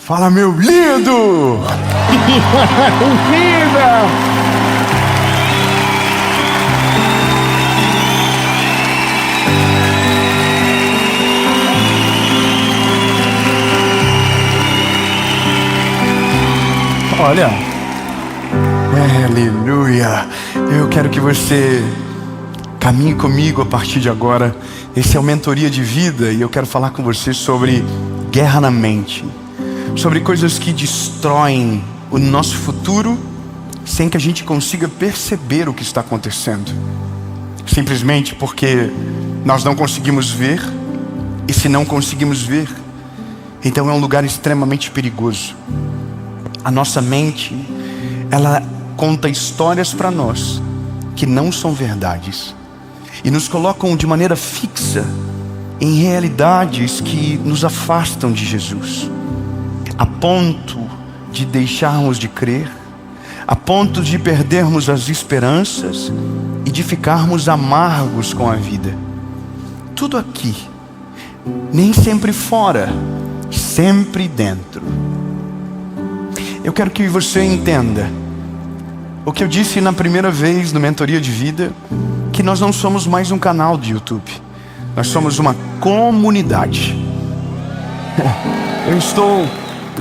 Fala, meu lindo! Linda! Olha, aleluia! Eu quero que você caminhe comigo a partir de agora. Esse é o Mentoria de Vida e eu quero falar com você sobre guerra na mente, sobre coisas que destroem o nosso futuro sem que a gente consiga perceber o que está acontecendo, simplesmente porque nós não conseguimos ver. E se não conseguimos ver, então é um lugar extremamente perigoso. A nossa mente, ela conta histórias para nós que não são verdades e nos colocam de maneira fixa em realidades que nos afastam de Jesus, a ponto de deixarmos de crer, a ponto de perdermos as esperanças e de ficarmos amargos com a vida. Tudo aqui, nem sempre fora, sempre dentro. Eu quero que você entenda o que eu disse na primeira vez no Mentoria de Vida, que nós não somos mais um canal de YouTube, nós somos uma comunidade. Eu estou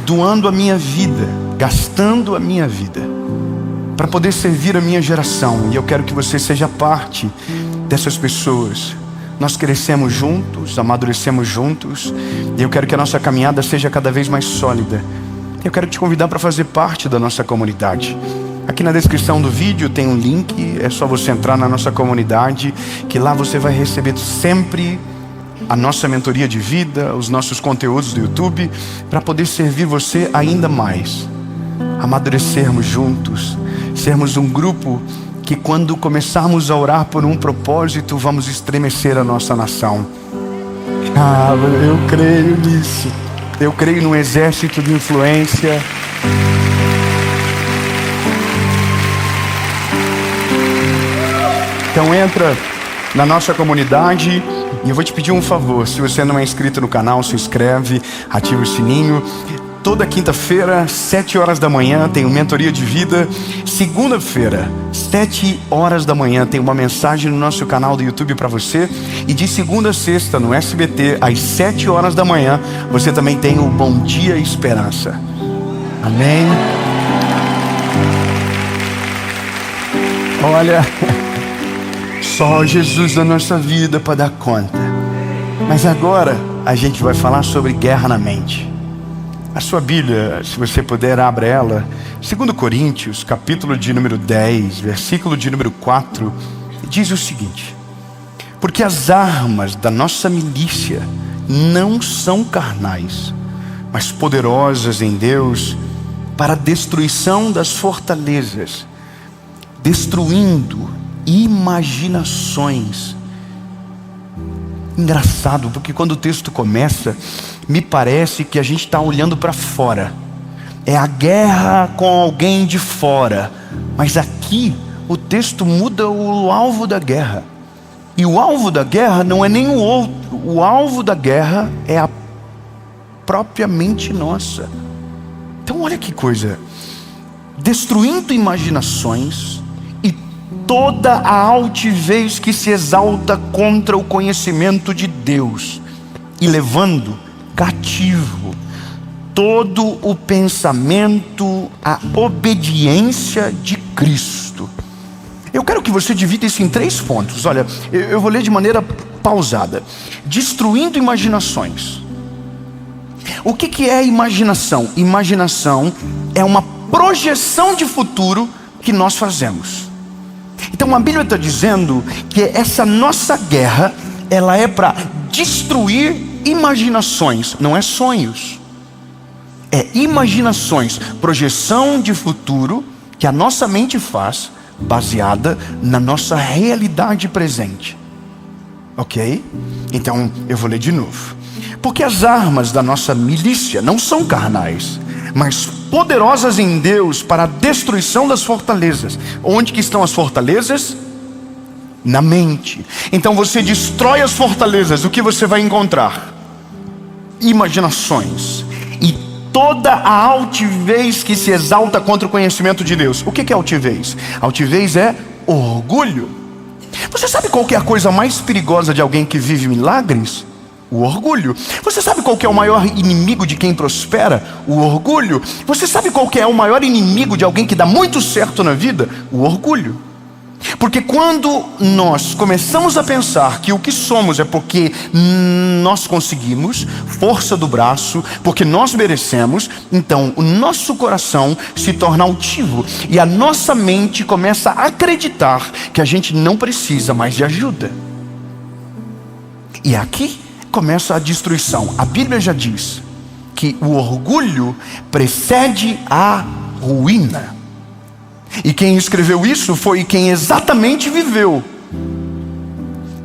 doando a minha vida, gastando a minha vida para poder servir a minha geração, e eu quero que você seja parte dessas pessoas. Nós crescemos juntos, amadurecemos juntos, e eu quero que a nossa caminhada seja cada vez mais sólida. Eu quero te convidar para fazer parte da nossa comunidade. Aqui na descrição do vídeo tem um link, é só você entrar na nossa comunidade, que lá você vai receber sempre a nossa mentoria de vida, os nossos conteúdos do YouTube, para poder servir você ainda mais, amadurecermos juntos, sermos um grupo que quando começarmos a orar por um propósito, vamos estremecer a nossa nação. Eu creio nisso. Eu creio num exército de influência. Então entra na nossa comunidade e eu vou te pedir um favor. Se você não é inscrito no canal, se inscreve, ativa o sininho. Toda quinta-feira, 7 horas da manhã, tem o Mentoria de Vida. Segunda-feira, 7 horas da manhã, tem uma mensagem no nosso canal do YouTube para você. E de segunda a sexta, no SBT, às 7 horas da manhã, você também tem o Bom Dia Esperança. Amém? Olha, só Jesus na nossa vida para dar conta. Mas agora, a gente vai falar sobre guerra na mente. A sua Bíblia, se você puder, abra ela. 2 Coríntios, capítulo de número 10, versículo de número 4, diz o seguinte: porque as armas da nossa milícia não são carnais, mas poderosas em Deus para a destruição das fortalezas, destruindo imaginações. Engraçado, porque quando o texto começa, me parece que a gente está olhando para fora. É a guerra com alguém de fora. Mas aqui o texto muda o alvo da guerra. E o alvo da guerra não é nem o outro. O alvo da guerra é a própria mente nossa. Então olha que coisa. Destruindo imaginações e toda a altivez que se exalta contra o conhecimento de Deus, e levando cativo todo o pensamento à obediência de Cristo. Eu quero que você divida isso em 3 pontos. Olha, eu vou ler de maneira pausada. Destruindo imaginações. O que é imaginação? Imaginação é uma projeção de futuro que nós fazemos. Então a Bíblia está dizendo que essa nossa guerra, ela é para destruir imaginações, não é sonhos. É imaginações, projeção de futuro que a nossa mente faz, baseada na nossa realidade presente. Ok? Então eu vou ler de novo. Porque as armas da nossa milícia não são carnais, mas poderosas em Deus para a destruição das fortalezas. Onde que estão as fortalezas? Na mente. Então você destrói as fortalezas, o que você vai encontrar? Imaginações. E toda a altivez que se exalta contra o conhecimento de Deus. O que é altivez? Altivez é orgulho. Você sabe qual que é a coisa mais perigosa de alguém que vive milagres? O orgulho. Você sabe qual que é o maior inimigo de quem prospera? O orgulho. Você sabe qual que é o maior inimigo de alguém que dá muito certo na vida? O orgulho. Porque quando nós começamos a pensar que o que somos é porque nós conseguimos, força do braço, porque nós merecemos, então o nosso coração se torna altivo e a nossa mente começa a acreditar que a gente não precisa mais de ajuda. E aqui começa a destruição. A Bíblia já diz que o orgulho precede a ruína. E quem escreveu isso foi quem exatamente viveu.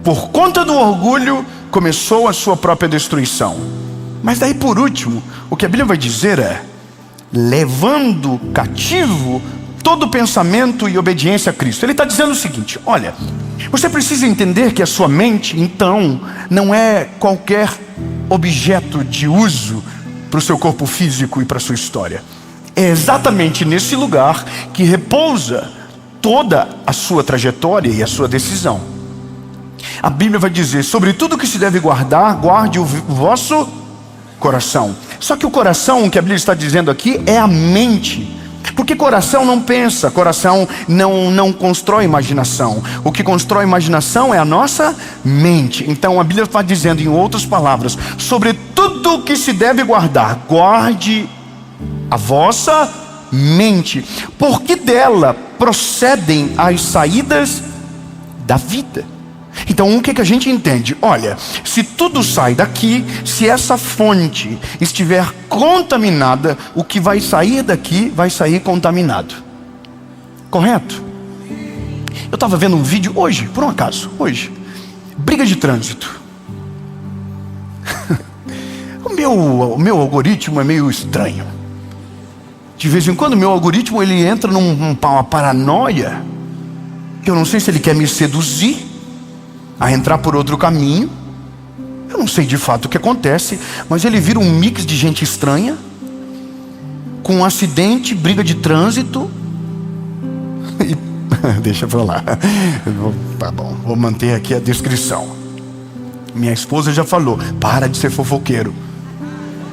Por conta do orgulho, começou a sua própria destruição. Mas daí por último, o que a Bíblia vai dizer é: levando cativo todo pensamento e obediência a Cristo. Ele está dizendo o seguinte: olha, você precisa entender que a sua mente, então, não é qualquer objeto de uso para o seu corpo físico e para a sua história. É exatamente nesse lugar que repousa toda a sua trajetória e a sua decisão. A Bíblia vai dizer: sobre tudo que se deve guardar, guarde o vosso coração. Só que o coração, que a Bíblia está dizendo aqui, é a mente. Porque coração não pensa, coração não constrói imaginação. O que constrói imaginação é a nossa mente. Então a Bíblia está dizendo, em outras palavras, sobre tudo que se deve guardar, guarde a vossa mente, porque dela procedem as saídas da vida. Então o que a gente entende? Olha, se tudo sai daqui, se essa fonte estiver contaminada, o que vai sair daqui vai sair contaminado. Correto? Eu estava vendo um vídeo hoje, por um acaso, hoje, briga de trânsito. O meu algoritmo é meio estranho. De vez em quando meu algoritmo ele entra numa paranoia, que eu não sei se ele quer me seduzir a entrar por outro caminho. Eu não sei de fato o que acontece, mas ele vira um mix de gente estranha, com um acidente, briga de trânsito e... deixa pra lá. Tá bom, vou manter aqui a descrição. Minha esposa já falou: para de ser fofoqueiro,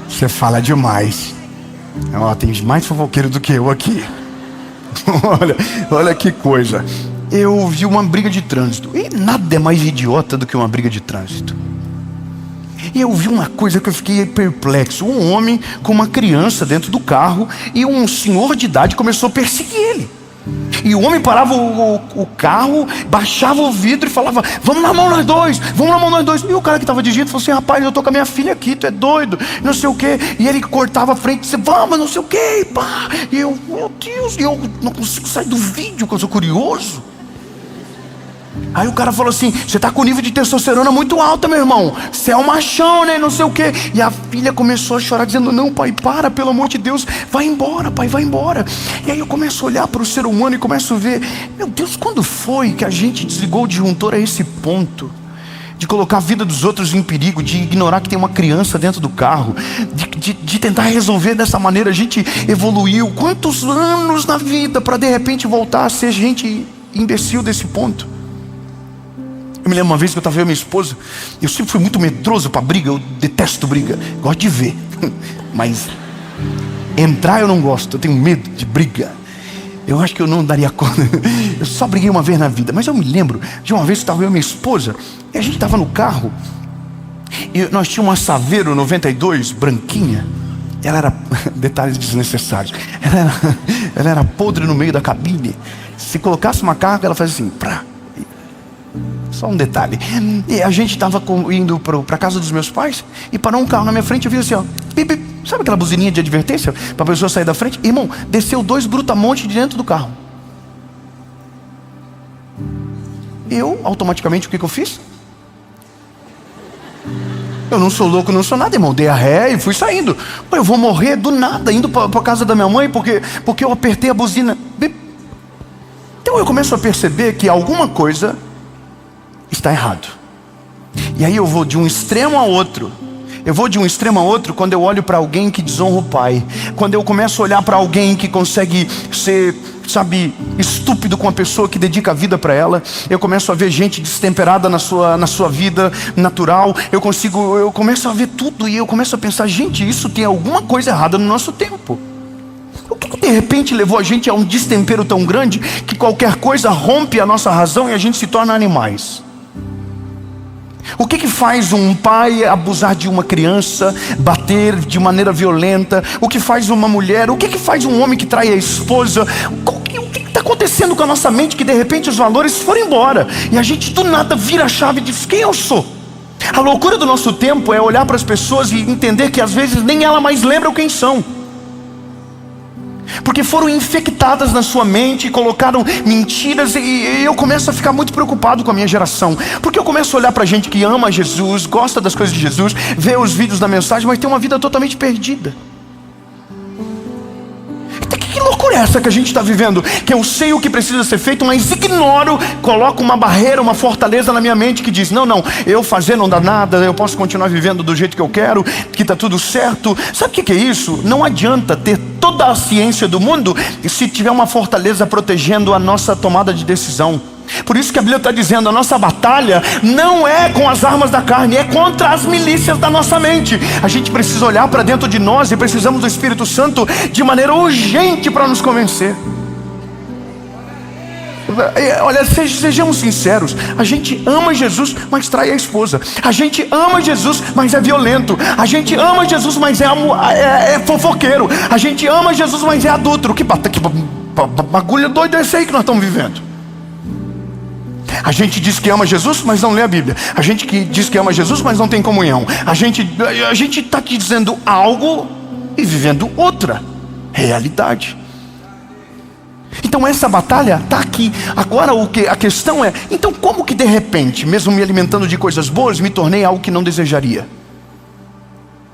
você fala demais. Tem mais fofoqueiro do que eu aqui. olha que coisa. Eu vi uma briga de trânsito, e nada é mais idiota do que uma briga de trânsito. E eu vi uma coisa que eu fiquei perplexo: um homem com uma criança dentro do carro, e um senhor de idade começou a perseguir ele. E o homem parava o carro, baixava o vidro e falava: vamos na mão nós dois, vamos na mão nós dois. E o cara que estava dirigindo falou assim: rapaz, eu tô com a minha filha aqui, tu é doido, não sei o que. E ele cortava a frente e disse: vamos, não sei o que, pá. E eu, meu Deus, eu não consigo sair do vídeo, que eu sou curioso. Aí o cara falou assim: você tá com nível de testosterona muito alta, meu irmão, você é um machão, né, não sei o que. E a filha começou a chorar dizendo: não, pai, para, pelo amor de Deus, vai embora, pai, vai embora. E aí eu começo a olhar para o ser humano e começo a ver: meu Deus, quando foi que a gente desligou o disjuntor a esse ponto de colocar a vida dos outros em perigo, de ignorar que tem uma criança dentro do carro, de tentar resolver dessa maneira? A gente evoluiu quantos anos na vida para de repente voltar a ser gente imbecil desse ponto? Eu me lembro uma vez que eu estava eu e minha esposa. Eu sempre fui muito medroso para briga. Eu detesto briga, gosto de ver, mas entrar eu não gosto. Eu tenho medo de briga. Eu acho que eu não daria conta. Eu só briguei uma vez na vida. Mas eu me lembro de uma vez que estava eu e minha esposa, e a gente estava no carro, e nós tínhamos uma Saveiro 92 branquinha. Ela era, detalhes desnecessários, ela era podre no meio da cabine. Se colocasse uma carga, ela fazia assim, prá. Só um detalhe. E a gente estava indo para a casa dos meus pais, e parou um carro na minha frente. Eu vi assim, ó, pip, pip. Sabe aquela buzininha de advertência para a pessoa sair da frente? Irmão, desceu 2 brutamontes de dentro do carro. Eu, automaticamente, o que eu fiz? Eu não sou louco, não sou nada, irmão. Dei a ré e fui saindo. Pô, eu vou morrer do nada indo para a casa da minha mãe porque eu apertei a buzina. Bip. Então eu começo a perceber que alguma coisa está errado. E aí eu vou de um extremo a outro. Eu vou de um extremo a outro quando eu olho para alguém que desonra o pai. Quando eu começo a olhar para alguém que consegue ser, estúpido com a pessoa que dedica a vida para ela. Eu começo a ver gente destemperada na sua vida natural. Eu começo a ver tudo e eu começo a pensar, gente, isso tem alguma coisa errada no nosso tempo. O que de repente levou a gente a um destempero tão grande que qualquer coisa rompe a nossa razão e a gente se torna animais? O que faz um pai abusar de uma criança, bater de maneira violenta? O que faz uma mulher? O que faz um homem que trai a esposa? O que está acontecendo com a nossa mente que de repente os valores foram embora e a gente do nada vira a chave e diz, quem eu sou? A loucura do nosso tempo é olhar para as pessoas e entender que às vezes nem ela mais lembra quem são, porque foram infectadas na sua mente, colocaram mentiras, e eu começo a ficar muito preocupado com a minha geração, porque eu começo a olhar para gente que ama Jesus, gosta das coisas de Jesus, vê os vídeos da mensagem, mas tem uma vida totalmente perdida. Que loucura é essa que a gente está vivendo? Que eu sei o que precisa ser feito, mas ignoro, coloco uma barreira, uma fortaleza na minha mente que diz, não, eu fazer não dá nada, eu posso continuar vivendo do jeito que eu quero, que está tudo certo. Sabe o que é isso? Não adianta ter toda a ciência do mundo se tiver uma fortaleza protegendo a nossa tomada de decisão. Por isso que a Bíblia está dizendo, a nossa batalha não é com as armas da carne, é contra as milícias da nossa mente. A gente precisa olhar para dentro de nós e precisamos do Espírito Santo de maneira urgente para nos convencer. Olha, sejamos sinceros, a gente ama Jesus, mas trai a esposa. A gente ama Jesus, mas é violento. A gente ama Jesus, mas é fofoqueiro. A gente ama Jesus, mas é adúltero. Que bagulho doido é esse aí que nós estamos vivendo? A gente diz que ama Jesus, mas não lê a Bíblia. A gente que diz que ama Jesus, mas não tem comunhão. A gente está aqui dizendo algo e vivendo outra realidade. Então essa batalha está aqui. Agora a questão é, então como que de repente, mesmo me alimentando de coisas boas, me tornei algo que não desejaria?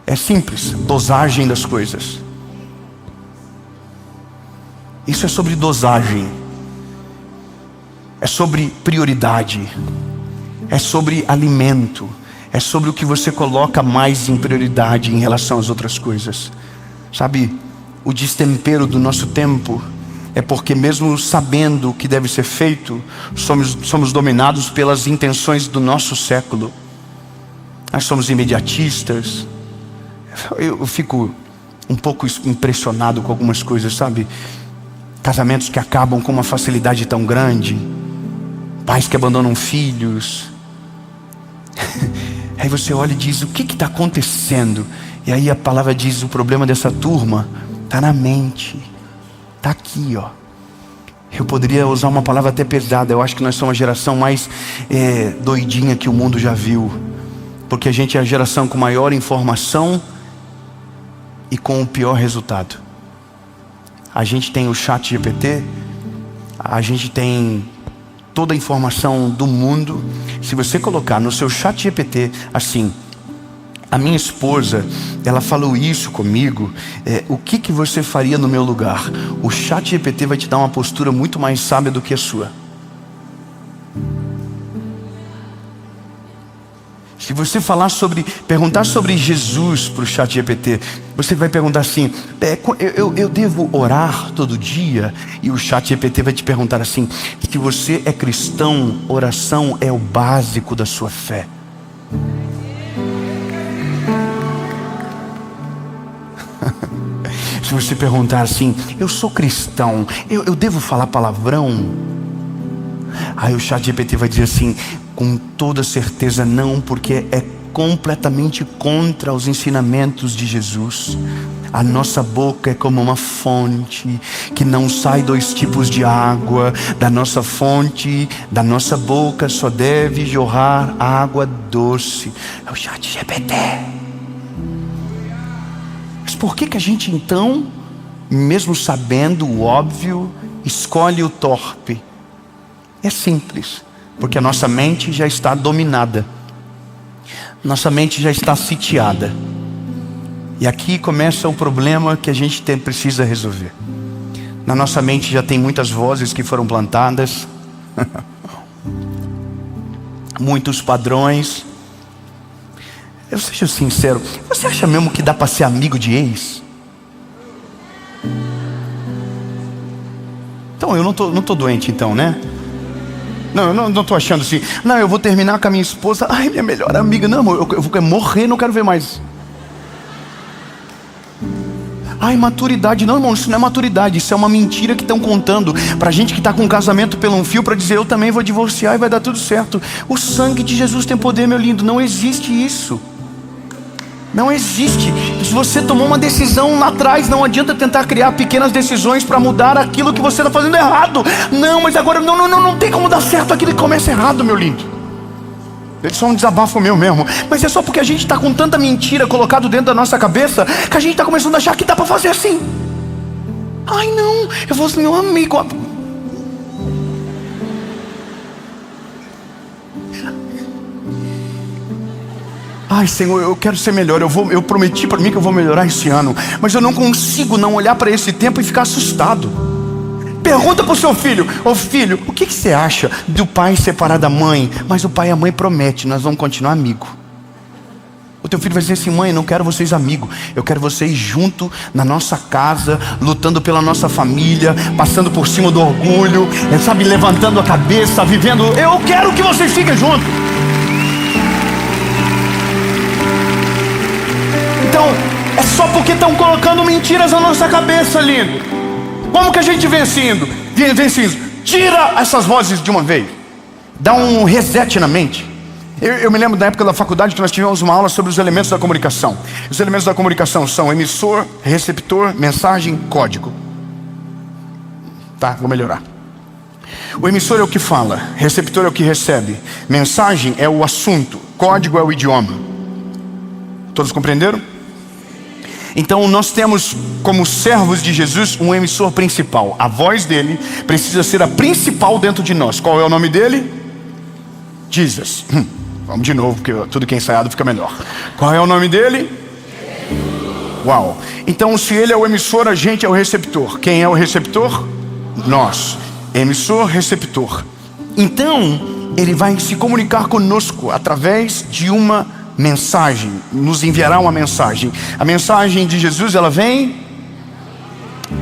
É simples, dosagem das coisas. Isso é sobre dosagem. É sobre prioridade, é sobre alimento, é sobre o que você coloca mais em prioridade em relação às outras coisas. Sabe, o destempero do nosso tempo é porque mesmo sabendo o que deve ser feito, somos dominados pelas intenções do nosso século. Nós somos imediatistas. Eu fico um pouco impressionado com algumas coisas, sabe? Casamentos que acabam com uma facilidade tão grande, pais que abandonam filhos. Aí você olha e diz, o que está acontecendo? E aí a palavra diz, o problema dessa turma está na mente, está aqui, ó. Eu poderia usar uma palavra até pesada. Eu acho que nós somos a geração mais doidinha que o mundo já viu, porque a gente é a geração com maior informação e com o pior resultado. A gente tem o ChatGPT, a gente tem toda a informação do mundo. Se você colocar no seu ChatGPT assim, a minha esposa, ela falou isso comigo, o que você faria no meu lugar? O ChatGPT vai te dar uma postura muito mais sábia do que a sua. Se você perguntar sobre Jesus para o ChatGPT, você vai perguntar assim, eu devo orar todo dia? E o ChatGPT vai te perguntar assim, se você é cristão, oração é o básico da sua fé. Se você perguntar assim, eu sou cristão, eu devo falar palavrão? Aí o ChatGPT vai dizer assim, com toda certeza não, porque é completamente contra os ensinamentos de Jesus. A nossa boca é como uma fonte, que não sai 2 tipos de água. Da nossa fonte, da nossa boca só deve jorrar água doce. É o ChatGPT. Mas por que a gente então, mesmo sabendo o óbvio, escolhe o torpe? É simples, porque a nossa mente já está dominada, nossa mente já está sitiada. E aqui começa o problema que a gente precisa resolver. Na nossa mente já tem muitas vozes que foram plantadas, muitos padrões. Eu seja sincero, você acha mesmo que dá para ser amigo de ex? Então, eu não tô doente então, né? Não, eu não tô achando assim, não, eu vou terminar com a minha esposa, ai, minha melhor amiga, não, eu vou morrer, não quero ver mais. Ai, maturidade, não, irmão, isso não é maturidade, isso é uma mentira que estão contando pra gente que está com um casamento pelo um fio, para dizer, eu também vou divorciar e vai dar tudo certo. O sangue de Jesus tem poder, meu lindo, não existe isso. Não existe. Se você tomou uma decisão lá atrás, não adianta tentar criar pequenas decisões para mudar aquilo que você está fazendo errado. Não, mas agora não tem como dar certo aquilo que começa errado, meu lindo. É só um desabafo meu mesmo. Mas é só porque a gente está com tanta mentira colocado dentro da nossa cabeça que a gente está começando a achar que dá para fazer assim. Ai não, eu vou ser meu amigo. Ai, Senhor, eu quero ser melhor. Eu prometi para mim que eu vou melhorar esse ano, mas eu não consigo não olhar para esse tempo e ficar assustado. Pergunta para o seu filho: ô filho, o que você acha do pai separar da mãe? Mas o pai e a mãe prometem, nós vamos continuar amigos. O teu filho vai dizer assim: mãe, eu não quero vocês amigos, eu quero vocês junto na nossa casa, lutando pela nossa família, passando por cima do orgulho, sabe, levantando a cabeça, vivendo. Eu quero que vocês fiquem juntos. Então, é só porque estão colocando mentiras na nossa cabeça, lindo. Como que a gente vence isso? Tira essas vozes de uma vez. Dá um reset na mente. Eu me lembro da época da faculdade que nós tivemos uma aula sobre os elementos da comunicação. Os elementos da comunicação são emissor, receptor, mensagem, código. Tá, vou melhorar. O emissor é o que fala, receptor é o que recebe, mensagem é o assunto, código é o idioma. Todos compreenderam? Então nós temos como servos de Jesus um emissor principal. A voz dele precisa ser a principal dentro de nós. Qual é o nome dele? Jesus. Vamos de novo, porque tudo que é ensaiado fica melhor. Qual é o nome dele? Uau. Então se ele é o emissor, a gente é o receptor. Quem é o receptor? Nós. Emissor, receptor. Então ele vai se comunicar conosco através de uma mensagem, nos enviará uma mensagem. A mensagem de Jesus, ela vem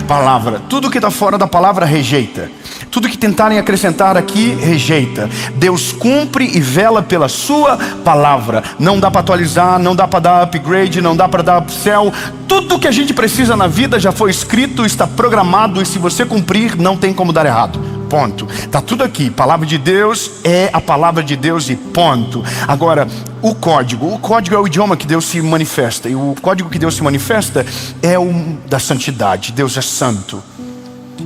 palavra. Tudo que está fora da palavra rejeita. Tudo que tentarem acrescentar aqui rejeita. Deus cumpre e vela pela sua palavra. Não dá para atualizar, não dá para dar upgrade, não dá para dar upsell. Tudo que a gente precisa na vida já foi escrito, está programado, e se você cumprir, não tem como dar errado. Ponto. Está tudo aqui. Palavra de Deus é a palavra de Deus e ponto. Agora, o código é o idioma que Deus se manifesta. E o código que Deus se manifesta é o da santidade. Deus é santo.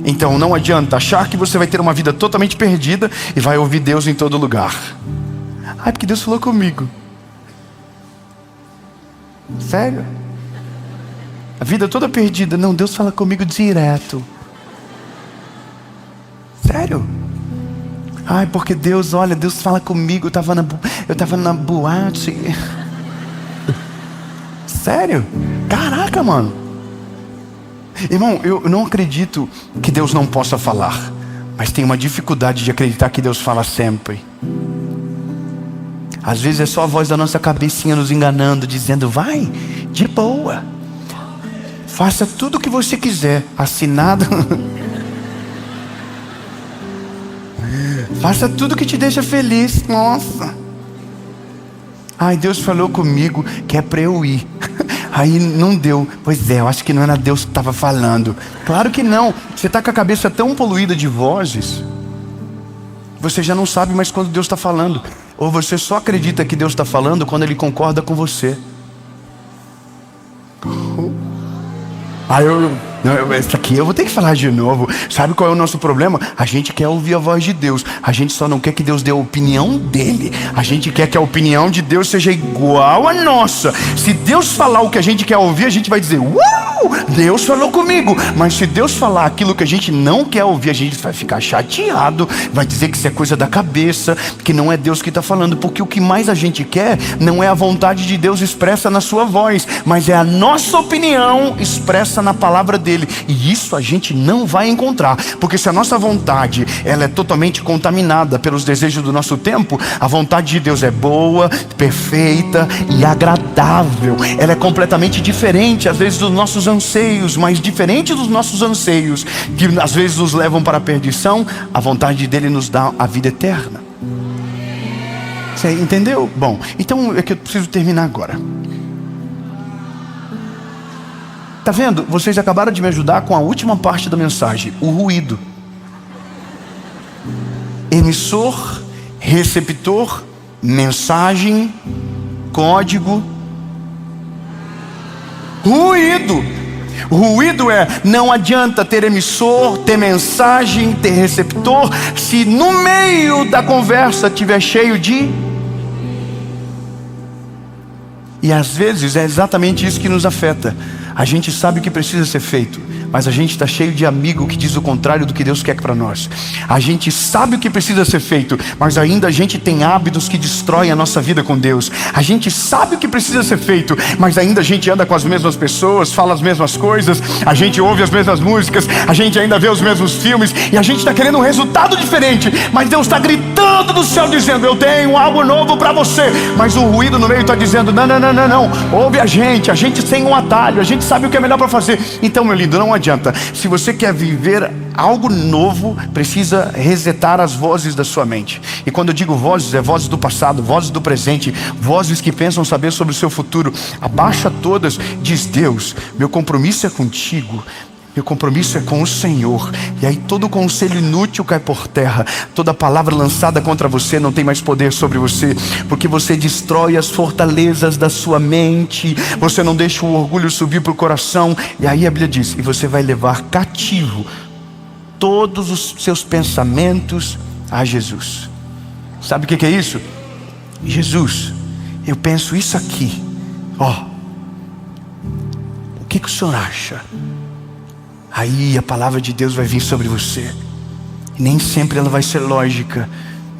Então não adianta achar que você vai ter uma vida totalmente perdida e vai ouvir Deus em todo lugar. Ai, porque Deus falou comigo. Sério? A vida toda perdida. Não, Deus fala comigo direto. Sério? Ai, porque Deus, olha, Deus fala comigo. Eu tava na boate. Sério? Caraca, mano. Irmão, eu não acredito que Deus não possa falar, mas tenho uma dificuldade de acreditar que Deus fala sempre. Às vezes é só a voz da nossa cabecinha nos enganando, dizendo: vai, de boa, faça tudo o que você quiser, assinado. Faça tudo que te deixa feliz. Nossa. Ai, Deus falou comigo que é para eu ir. Aí não deu. Pois é, eu acho que não era Deus que estava falando. Claro que não. Você está com a cabeça tão poluída de vozes, você já não sabe mais quando Deus está falando. Ou você só acredita que Deus está falando quando Ele concorda com você. Essa aqui eu vou ter que falar de novo. Sabe qual é o nosso problema? A gente quer ouvir a voz de Deus. A gente só não quer que Deus dê a opinião dele. A gente quer que a opinião de Deus seja igual à nossa. Se Deus falar o que a gente quer ouvir, a gente vai dizer: uau, Deus falou comigo. Mas se Deus falar aquilo que a gente não quer ouvir, a gente vai ficar chateado, vai dizer que isso é coisa da cabeça, que não é Deus que está falando. Porque o que mais a gente quer não é a vontade de Deus expressa na sua voz, mas é a nossa opinião expressa na palavra dele. dele. E isso a gente não vai encontrar, porque se a nossa vontade ela é totalmente contaminada pelos desejos do nosso tempo, a vontade de Deus é boa, perfeita e agradável. Ela é completamente diferente às vezes dos nossos anseios, mas diferente dos nossos anseios que às vezes nos levam para a perdição, a vontade dele nos dá a vida eterna. Você entendeu? Bom, então é que eu preciso terminar agora. Tá vendo? Vocês acabaram de me ajudar com a última parte da mensagem, o ruído. Emissor, receptor, mensagem, código. Ruído. Ruído é, não adianta ter emissor, ter mensagem, ter receptor, se no meio da conversa estiver cheio de... E às vezes é exatamente isso que nos afeta. A gente sabe o que precisa ser feito, mas a gente está cheio de amigo que diz o contrário do que Deus quer para nós. A gente sabe o que precisa ser feito, mas ainda a gente tem hábitos que destroem a nossa vida com Deus. A gente sabe o que precisa ser feito, mas ainda a gente anda com as mesmas pessoas, fala as mesmas coisas, a gente ouve as mesmas músicas, a gente ainda vê os mesmos filmes, e a gente está querendo um resultado diferente, mas Deus está gritando do céu dizendo: eu tenho algo novo para você. Mas o ruído no meio está dizendo: não, não, não, não, não, ouve a gente tem um atalho, a gente sabe o que é melhor para fazer. Então, meu lindo, não adianta. Se você quer viver algo novo, precisa resetar as vozes da sua mente. E quando eu digo vozes, é vozes do passado, vozes do presente, vozes que pensam saber sobre o seu futuro. Abaixa todas, diz Deus, meu compromisso é contigo. Meu compromisso é com o Senhor. E aí todo conselho inútil cai por terra. Toda palavra lançada contra você não tem mais poder sobre você, porque você destrói as fortalezas da sua mente. Você não deixa o orgulho subir para o coração. E aí a Bíblia diz: e você vai levar cativo todos os seus pensamentos a Jesus. Sabe o que é isso? Jesus, eu penso isso aqui. O que o Senhor acha? Aí a palavra de Deus vai vir sobre você. Nem sempre ela vai ser lógica,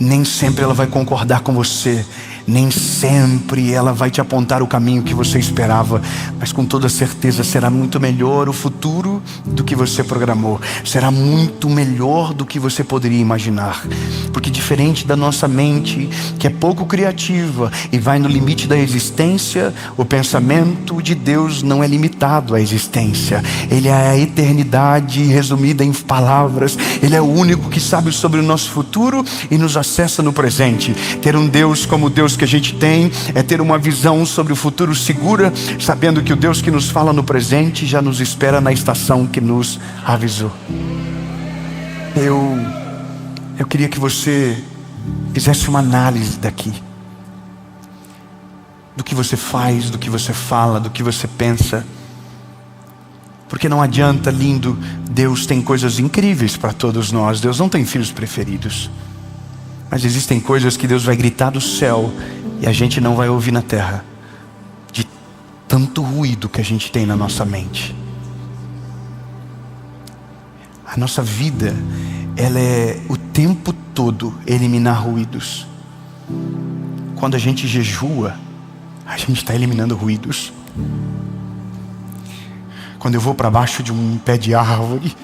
nem sempre ela vai concordar com você, nem sempre ela vai te apontar o caminho que você esperava, mas com toda certeza será muito melhor o futuro do que você programou. Será muito melhor do que você poderia imaginar, porque diferente da nossa mente, que é pouco criativa e vai no limite da existência, o pensamento de Deus não é limitado à existência. Ele é a eternidade resumida em palavras. Ele é o único que sabe sobre o nosso futuro e nos acessa no presente. Ter um Deus como o Deus que a gente tem é ter uma visão sobre o futuro segura, sabendo que o Deus que nos fala no presente já nos espera na estação que nos avisou. Eu queria que você fizesse uma análise daqui, do que você faz, do que você fala, do que você pensa. Porque não adianta, lindo, Deus tem coisas incríveis para todos nós. Deus não tem filhos preferidos, mas existem coisas que Deus vai gritar do céu e a gente não vai ouvir na terra, de tanto ruído que a gente tem na nossa mente. A nossa vida, ela é o tempo todo eliminar ruídos. Quando a gente jejua, a gente está eliminando ruídos. Quando eu vou para baixo de um pé de árvore,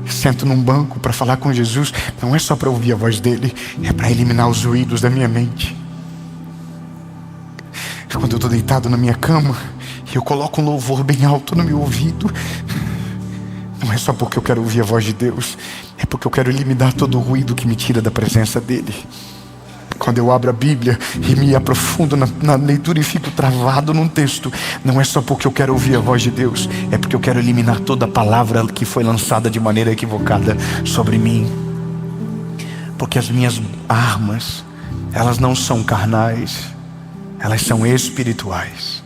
sento num banco para falar com Jesus, não é só para ouvir a voz dele, é para eliminar os ruídos da minha mente. Quando eu estou deitado na minha cama, eu coloco um louvor bem alto no meu ouvido, não é só porque eu quero ouvir a voz de Deus, é porque eu quero eliminar todo o ruído que me tira da presença dele. Quando eu abro a Bíblia e me aprofundo na leitura e fico travado num texto, não é só porque eu quero ouvir a voz de Deus, é porque eu quero eliminar toda a palavra que foi lançada de maneira equivocada sobre mim. Porque as minhas armas, elas não são carnais, elas são espirituais.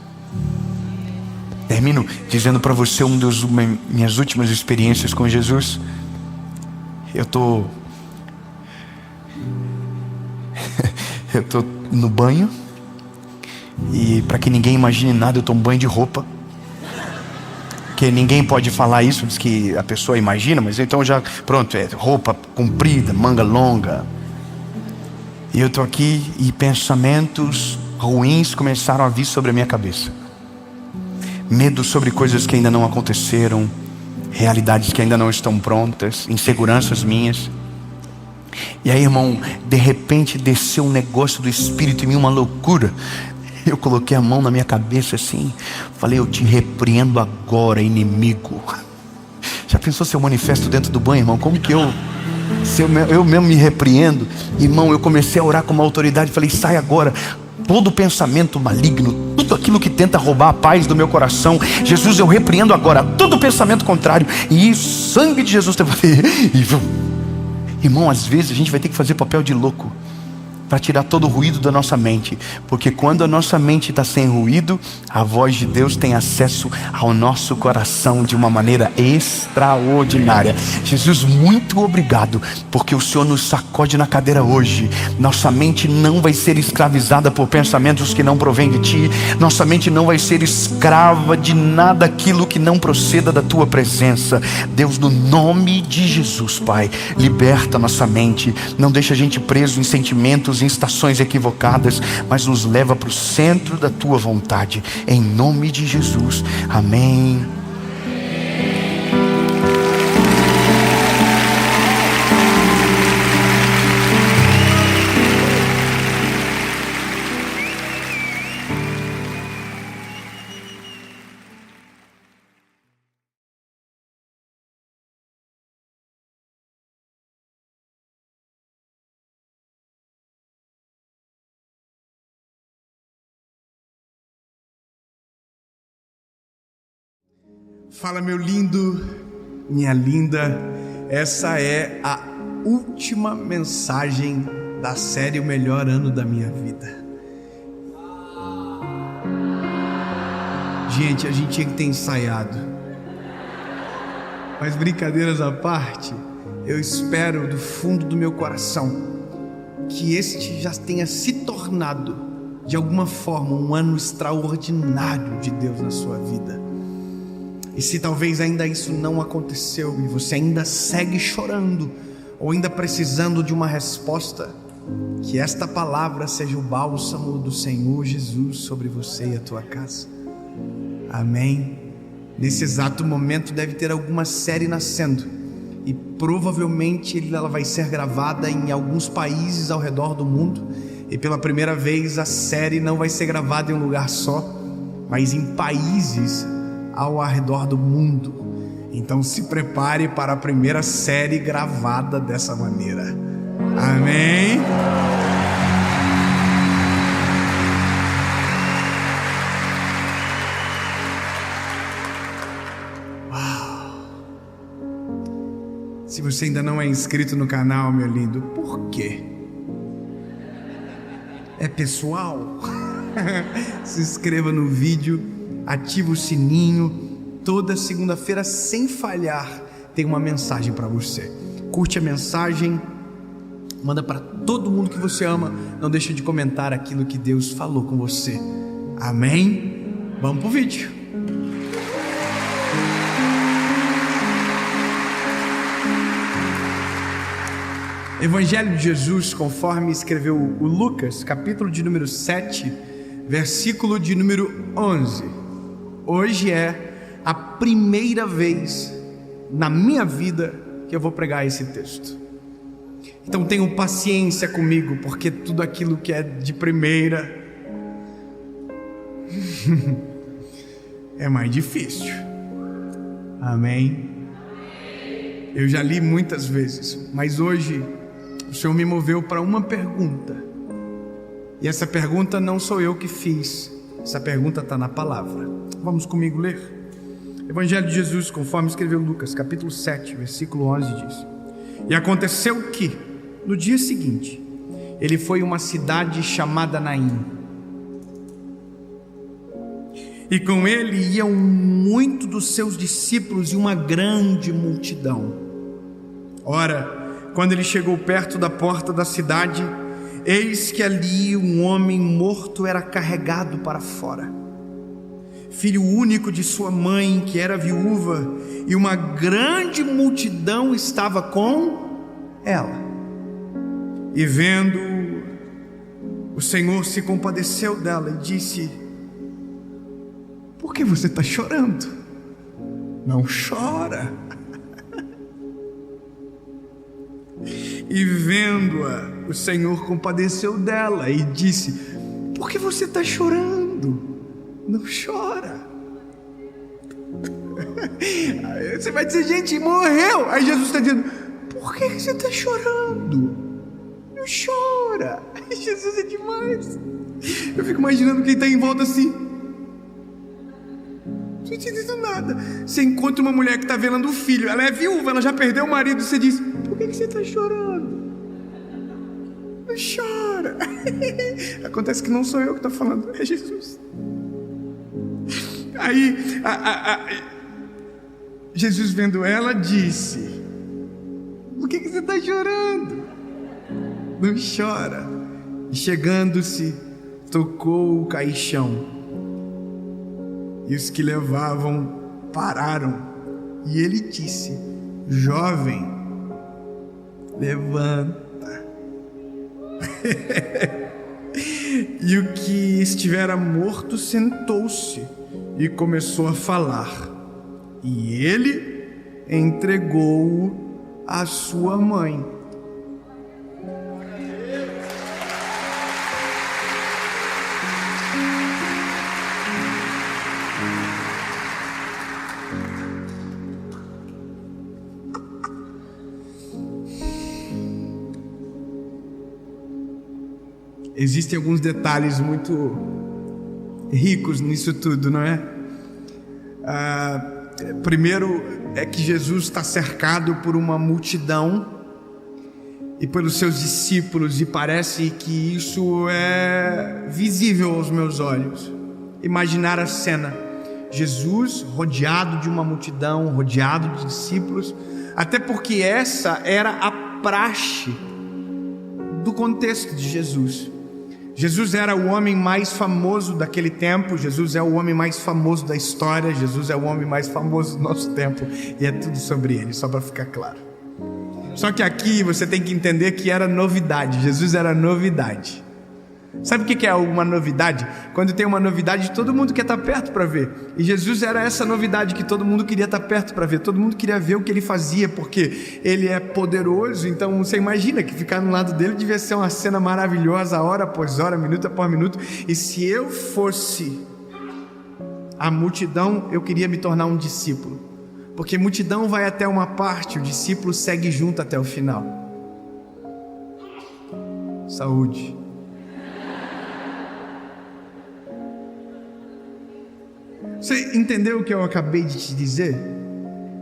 Termino dizendo para você uma das minhas últimas experiências com Jesus. Eu tô no banho, e para que ninguém imagine nada, eu tomo banho de roupa, que ninguém pode falar isso, diz que a pessoa imagina, mas então já, pronto, é roupa comprida, manga longa. E eu estou aqui e pensamentos ruins começaram a vir sobre a minha cabeça. Medo sobre coisas que ainda não aconteceram, realidades que ainda não estão prontas, inseguranças minhas. E aí, irmão, de repente desceu um negócio do Espírito em mim, uma loucura. Eu coloquei a mão na minha cabeça assim, falei: eu te repreendo agora, inimigo. Já pensou se eu manifesto dentro do banho, irmão? Como que eu mesmo me repreendo? Irmão, eu comecei a orar com uma autoridade, falei: sai agora todo pensamento maligno, tudo aquilo que tenta roubar a paz do meu coração. Jesus, eu repreendo agora todo pensamento contrário, e o sangue de Jesus te fazer. Irmão, às vezes a gente vai ter que fazer papel de louco para tirar todo o ruído da nossa mente, porque quando a nossa mente está sem ruído, a voz de Deus tem acesso ao nosso coração de uma maneira extraordinária. Jesus, muito obrigado, porque o Senhor nos sacode na cadeira hoje. Nossa mente não vai ser escravizada por pensamentos que não provêm de Ti. Nossa mente não vai ser escrava de nada aquilo que não proceda da Tua presença. Deus, no nome de Jesus, Pai, liberta nossa mente, não deixa a gente preso em sentimentos, em estações equivocadas, mas nos leva para o centro da Tua vontade, em nome de Jesus, amém. Fala, meu lindo, minha linda. Essa é a última mensagem da série O Melhor Ano da Minha Vida. Gente, a gente tinha que ter ensaiado. Mas brincadeiras à parte, eu espero do fundo do meu coração que este já tenha se tornado, de alguma forma, um ano extraordinário de Deus na sua vida. E se talvez ainda isso não aconteceu e você ainda segue chorando ou ainda precisando de uma resposta, que esta palavra seja o bálsamo do Senhor Jesus sobre você e a tua casa. Amém. Nesse exato momento deve ter alguma série nascendo e provavelmente ela vai ser gravada em alguns países ao redor do mundo, e pela primeira vez a série não vai ser gravada em um lugar só, mas em países ao redor do mundo. Então se prepare para a primeira série gravada dessa maneira. Amém? Uau! Se você ainda não é inscrito no canal, meu lindo, por quê? É pessoal? Se inscreva no vídeo, ativa o sininho. Toda segunda-feira, sem falhar, tem uma mensagem para você. Curte a mensagem, manda para todo mundo que você ama. Não deixa de comentar aquilo que Deus falou com você. Amém? Vamos pro vídeo. Evangelho de Jesus, conforme escreveu o Lucas, capítulo de número 7, versículo de número 11. Hoje é a primeira vez na minha vida que eu vou pregar esse texto. Então tenham paciência comigo, porque tudo aquilo que é de primeira é mais difícil. Amém? Eu já li muitas vezes, mas hoje o Senhor me moveu para uma pergunta. E essa pergunta não sou eu que fiz. Essa pergunta está na palavra. Vamos comigo ler? Evangelho de Jesus, conforme escreveu Lucas, capítulo 7, versículo 11, diz: E aconteceu que, no dia seguinte, ele foi a uma cidade chamada Naim. E com ele iam muitos dos seus discípulos e uma grande multidão. Ora, quando ele chegou perto da porta da cidade, eis que ali um homem morto era carregado para fora, filho único de sua mãe, que era viúva, e uma grande multidão estava com ela. E vendo, o Senhor se compadeceu dela e disse: Por que você está chorando? não chora. E vendo-a, o Senhor compadeceu dela e disse: por que você está chorando? Não chora. Aí você vai dizer: gente, morreu. Aí Jesus está dizendo: por que você está chorando? Não chora. Jesus é demais. Eu fico imaginando quem está em volta assim: não tô entendendo nada. Você encontra uma mulher que está velando o filho, ela é viúva, ela já perdeu o marido, você diz: por que você está chorando? Não chora. Acontece que não sou eu que estou falando, é Jesus. Aí Jesus, vendo ela, disse: por que você está chorando? Não chora. E chegando-se, tocou o caixão, e os que levavam pararam. E ele disse: jovem, levanta. E o que estivera morto sentou-se e começou a falar. E ele entregou-o à sua mãe. Existem alguns detalhes muito ricos nisso tudo, não é? Primeiro é que Jesus está cercado por uma multidão e pelos seus discípulos, e parece que isso é visível aos meus olhos. Imaginar a cena: Jesus rodeado de uma multidão, rodeado de discípulos, até porque essa era a praxe do contexto de Jesus. Jesus era o homem mais famoso daquele tempo, Jesus é o homem mais famoso da história, Jesus é o homem mais famoso do nosso tempo, e é tudo sobre ele, só para ficar claro. Só que aqui você tem que entender que era novidade, Jesus era novidade. Sabe o que é uma novidade? Quando tem uma novidade, todo mundo quer estar perto para ver. E Jesus era essa novidade que todo mundo queria estar perto para ver. Todo mundo queria ver o que ele fazia, porque ele é poderoso. Então você imagina que ficar no lado dele devia ser uma cena maravilhosa, hora após hora, minuto após minuto. E se eu fosse a multidão, eu queria me tornar um discípulo, porque multidão vai até uma parte, o discípulo segue junto até o final. Saúde. Você entendeu o que eu acabei de te dizer?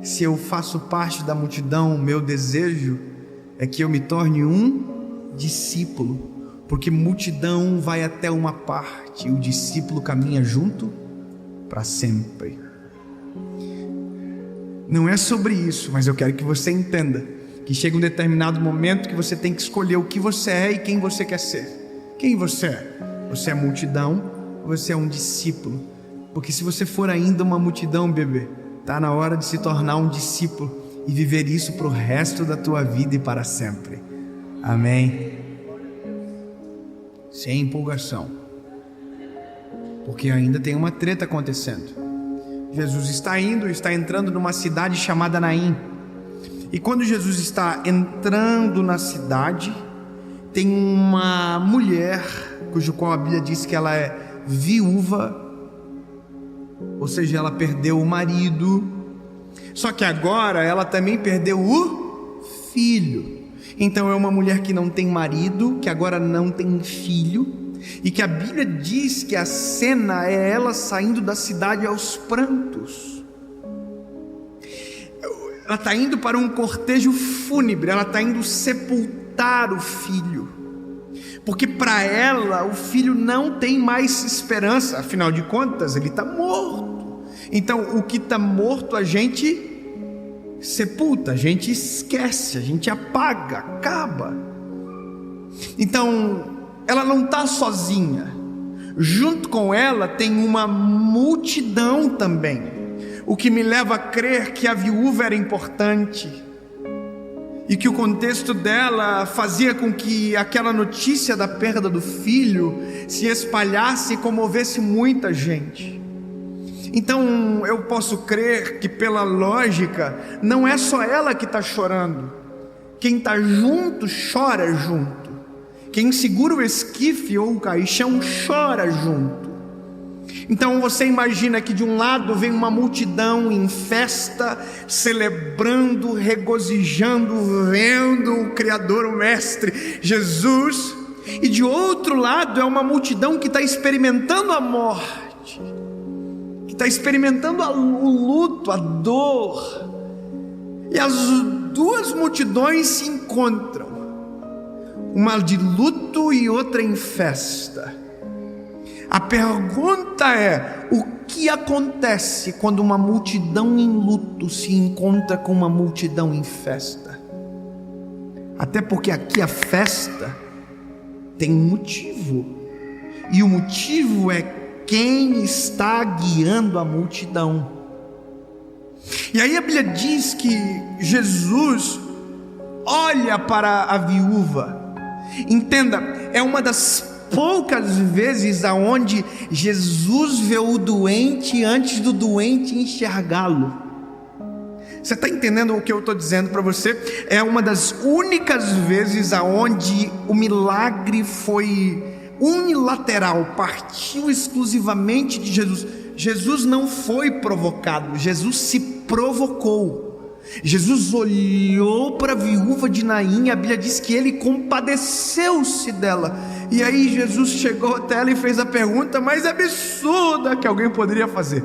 Se eu faço parte da multidão, meu desejo é que eu me torne um discípulo, porque multidão vai até uma parte, e o discípulo caminha junto para sempre. Não é sobre isso, mas eu quero que você entenda que chega um determinado momento que você tem que escolher o que você é e quem você quer ser. Quem você é? Você é multidão, você é um discípulo. Porque se você for ainda uma multidão, bebê, está na hora de se tornar um discípulo e viver isso para o resto da tua vida e para sempre. Amém? Sem empolgação, porque ainda tem uma treta acontecendo. Jesus está entrando numa cidade chamada Naim. E quando Jesus está entrando na cidade, tem uma mulher, cujo qual a Bíblia diz que ela é viúva, ou seja, ela perdeu o marido, só que agora ela também perdeu o filho. Então é uma mulher que não tem marido, que agora não tem filho, e que a Bíblia diz que a cena é ela saindo da cidade aos prantos. Ela está indo para um cortejo fúnebre, ela está indo sepultar o filho, porque para ela o filho não tem mais esperança, afinal de contas ele está morto. Então o que está morto a gente sepulta, a gente esquece, a gente apaga, acaba. Então ela não está sozinha, junto com ela tem uma multidão também, o que me leva a crer que a viúva era importante, e que o contexto dela fazia com que aquela notícia da perda do filho se espalhasse e comovesse muita gente. Então eu posso crer que, pela lógica, não é só ela que está chorando. Quem está junto chora junto. Quem segura o esquife ou o caixão chora junto. Então você imagina que de um lado vem uma multidão em festa, celebrando, regozijando, vendo o Criador, o Mestre Jesus, e de outro lado é uma multidão que está experimentando a morte, que está experimentando o luto, a dor, e as duas multidões se encontram, uma de luto e outra em festa. A pergunta é: o que acontece quando uma multidão em luto se encontra com uma multidão em festa? Até porque aqui a festa tem um motivo, e o motivo é quem está guiando a multidão. E aí a Bíblia diz que Jesus olha para a viúva. Entenda, é uma das poucas vezes aonde Jesus vê o doente antes do doente enxergá-lo. Você está entendendo o que eu estou dizendo para você? É uma das únicas vezes aonde o milagre foi unilateral, partiu exclusivamente de Jesus. Jesus não foi provocado, Jesus se provocou. Jesus olhou para a viúva de Naim, a Bíblia diz que ele compadeceu-se dela. E aí Jesus chegou até ela e fez a pergunta mais absurda que alguém poderia fazer: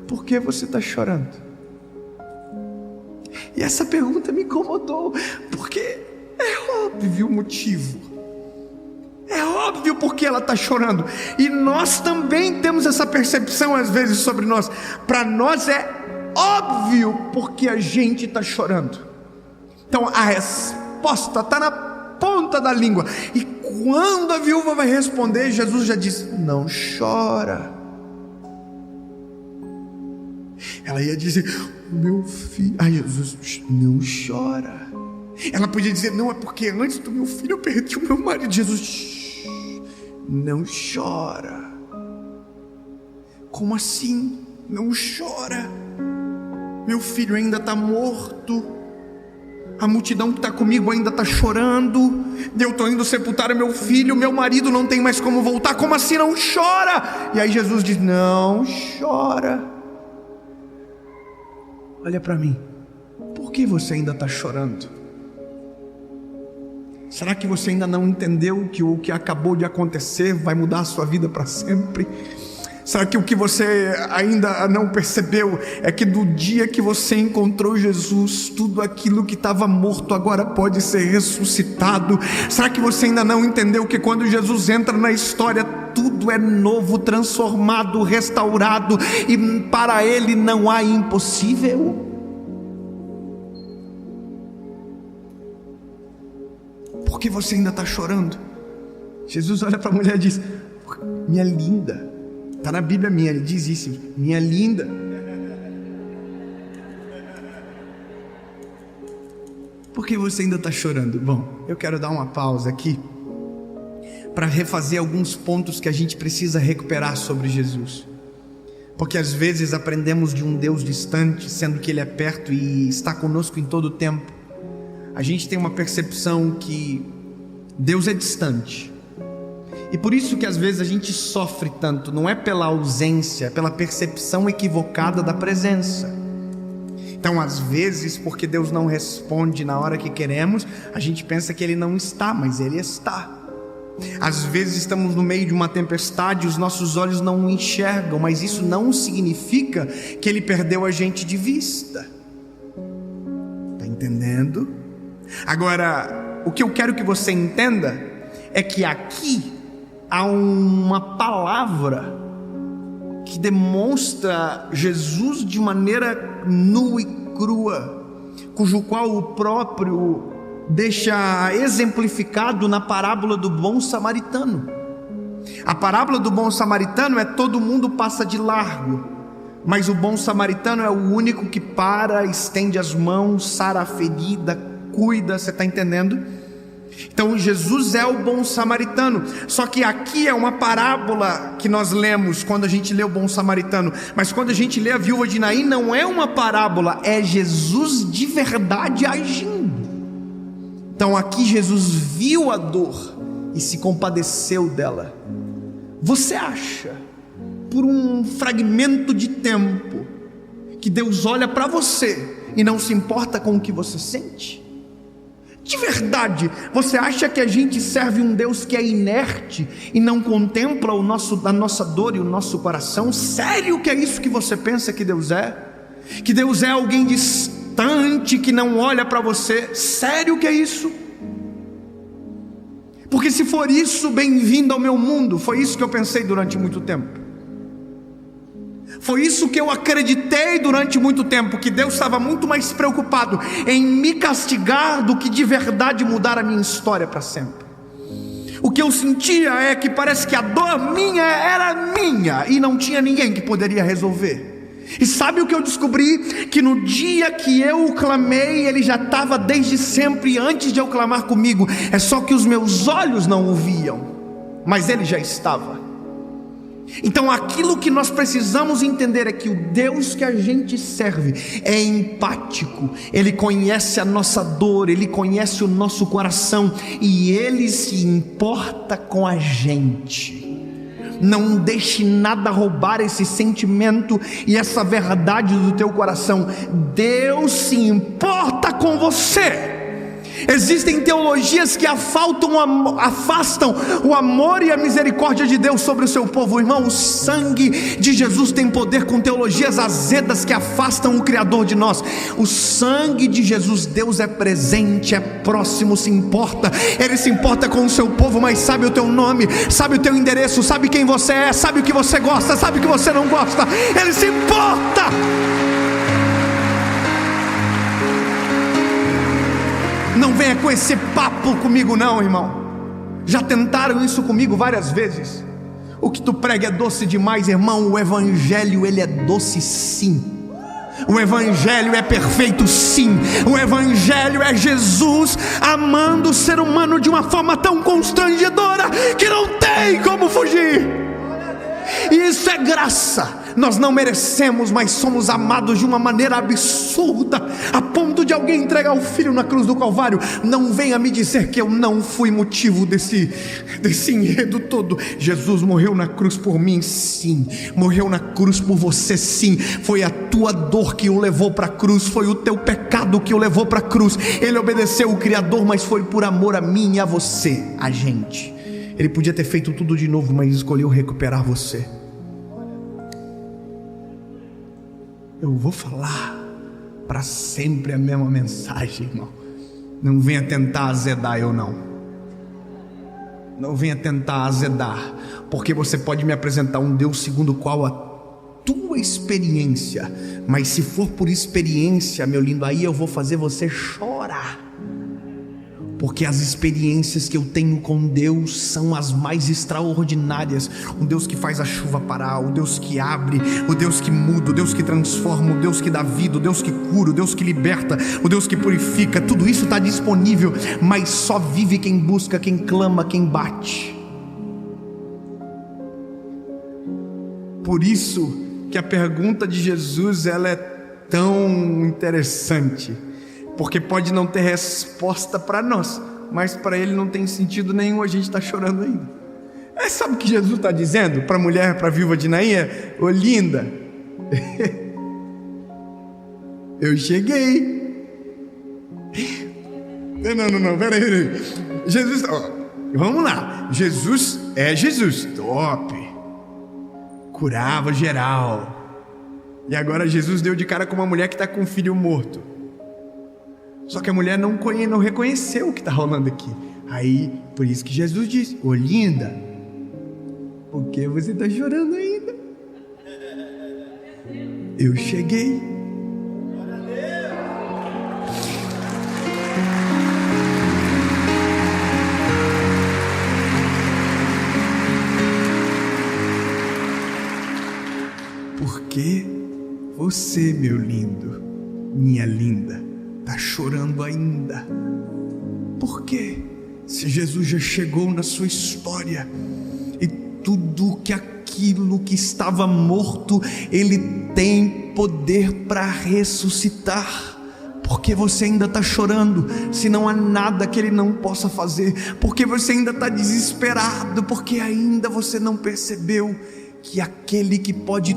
por que você está chorando? E essa pergunta me incomodou, porque é óbvio o motivo, é óbvio porque ela está chorando. E nós também temos essa percepção às vezes sobre nós. Para nós é óbvio porque a gente está chorando. Então a resposta está na ponta da língua. E quando a viúva vai responder, Jesus já diz: não chora. Ela ia dizer: meu filho. Ai, Jesus, não chora. Ela podia dizer: não, é porque antes do meu filho eu perdi o meu marido. Jesus, não chora. Como assim? Não chora? Meu filho ainda está morto, a multidão que está comigo ainda está chorando, eu estou indo sepultar o meu filho, meu marido não tem mais como voltar. Como assim não chora? E aí Jesus diz: não chora. Olha para mim, por que você ainda está chorando? Será que você ainda não entendeu que o que acabou de acontecer vai mudar a sua vida para sempre? Será que o que você ainda não percebeu é que do dia que você encontrou Jesus, tudo aquilo que estava morto agora pode ser ressuscitado? Será que você ainda não entendeu que quando Jesus entra na história, tudo é novo, transformado, restaurado, e para Ele não há impossível? Por que você ainda está chorando? Jesus olha para a mulher e diz: minha linda. Está na Bíblia minha, ele diz isso: minha linda. Por que você ainda está chorando? Bom, eu quero dar uma pausa aqui para refazer alguns pontos que a gente precisa recuperar sobre Jesus. Porque às vezes aprendemos de um Deus distante, sendo que Ele é perto e está conosco em todo o tempo. A gente tem uma percepção que Deus é distante. E por isso que às vezes a gente sofre tanto, não é pela ausência, é pela percepção equivocada da presença. Então às vezes, porque Deus não responde na hora que queremos, a gente pensa que Ele não está, mas Ele está. Às vezes estamos no meio de uma tempestade e os nossos olhos não o enxergam, mas isso não significa que Ele perdeu a gente de vista. Está entendendo? Agora, o que eu quero que você entenda é que aqui há uma palavra que demonstra Jesus de maneira nua e crua, cujo qual o próprio deixa exemplificado na parábola do bom samaritano. A parábola do bom samaritano é: todo mundo passa de largo, mas o bom samaritano é o único que para, estende as mãos, sara a ferida, cuida. Você está entendendo? Então Jesus é o bom samaritano. Só que aqui é uma parábola que nós lemos quando a gente lê o bom samaritano. Mas quando a gente lê a viúva de Naim, não é uma parábola, é Jesus de verdade agindo. Então aqui Jesus viu a dor e se compadeceu dela. Você acha, por um fragmento de tempo, que Deus olha para você e não se importa com o que você sente? De verdade, você acha que a gente serve um Deus que é inerte e não contempla a nossa dor e o nosso coração? Sério que é isso que você pensa que Deus é? Que Deus é alguém distante que não olha para você? Sério que é isso? Porque se for isso, bem-vindo ao meu mundo. Foi isso que eu pensei durante muito tempo. Foi isso que eu acreditei durante muito tempo, que Deus estava muito mais preocupado em me castigar do que de verdade mudar a minha história para sempre. O que eu sentia é que parece que a dor minha era minha e não tinha ninguém que poderia resolver. E sabe o que eu descobri? Que no dia que eu o clamei, Ele já estava desde sempre antes de eu clamar comigo. É só que os meus olhos não o viam, mas Ele já estava. Então aquilo que nós precisamos entender é que o Deus que a gente serve é empático. Ele conhece a nossa dor, Ele conhece o nosso coração e Ele se importa com a gente. Não deixe nada roubar esse sentimento e essa verdade do teu coração. Deus se importa com você. Existem teologias que afastam o amor e a misericórdia de Deus sobre o seu povo. Irmão, o sangue de Jesus tem poder com teologias azedas que afastam o Criador de nós. O sangue de Jesus, Deus é presente, é próximo, se importa. Ele se importa com o seu povo, mas sabe o teu nome, sabe o teu endereço, sabe quem você é, sabe o que você gosta, sabe o que você não gosta. Ele se importa. Não venha com esse papo comigo não, irmão. Já tentaram isso comigo várias vezes. O que tu prega é doce demais, irmão. O evangelho, ele é doce sim. O evangelho é perfeito sim. O evangelho é Jesus amando o ser humano de uma forma tão constrangedora que não tem como fugir. E isso é graça. Nós não merecemos, mas somos amados de uma maneira absurda, a ponto de alguém entregar o filho na cruz do Calvário. Não venha me dizer que eu não fui motivo desse enredo todo. Jesus morreu na cruz por mim, sim. Morreu na cruz por você, sim. Foi a tua dor que o levou para a cruz, foi o teu pecado que o levou para a cruz. Ele obedeceu o Criador, mas foi por amor a mim e a você, a gente. Ele podia ter feito tudo de novo, mas escolheu recuperar você. Eu vou falar para sempre a mesma mensagem, irmão. Não venha tentar azedar eu não. Não venha tentar azedar, porque você pode me apresentar um Deus segundo o qual a tua experiência, mas se for por experiência, meu lindo, aí eu vou fazer você chorar. Porque as experiências que eu tenho com Deus são as mais extraordinárias. O Deus que faz a chuva parar, o Deus que abre, o Deus que muda, o Deus que transforma, o Deus que dá vida, o Deus que cura, o Deus que liberta, o Deus que purifica. Tudo isso está disponível, mas só vive quem busca, quem clama, quem bate. Por isso que a pergunta de Jesus, ela é tão interessante. Porque pode não ter resposta para nós, mas para Ele não tem sentido nenhum, a gente está chorando ainda. Sabe o que Jesus está dizendo para a mulher, para a viúva de Naim? Ô linda, eu cheguei. Não, peraí. Jesus, vamos lá. Jesus é Jesus, top, curava geral. E agora Jesus deu de cara com uma mulher que está com um filho morto. Só que a mulher não reconheceu o que está rolando aqui. Aí, por isso que Jesus disse: ô linda, por que você está chorando ainda? Eu cheguei. Por que você, meu lindo, minha linda, está chorando ainda? Por quê? Se Jesus já chegou na sua história e tudo que aquilo que estava morto, Ele tem poder para ressuscitar. Por que você ainda está chorando, se não há nada que Ele não possa fazer? Por que você ainda está desesperado? Porque ainda você não percebeu que aquele que pode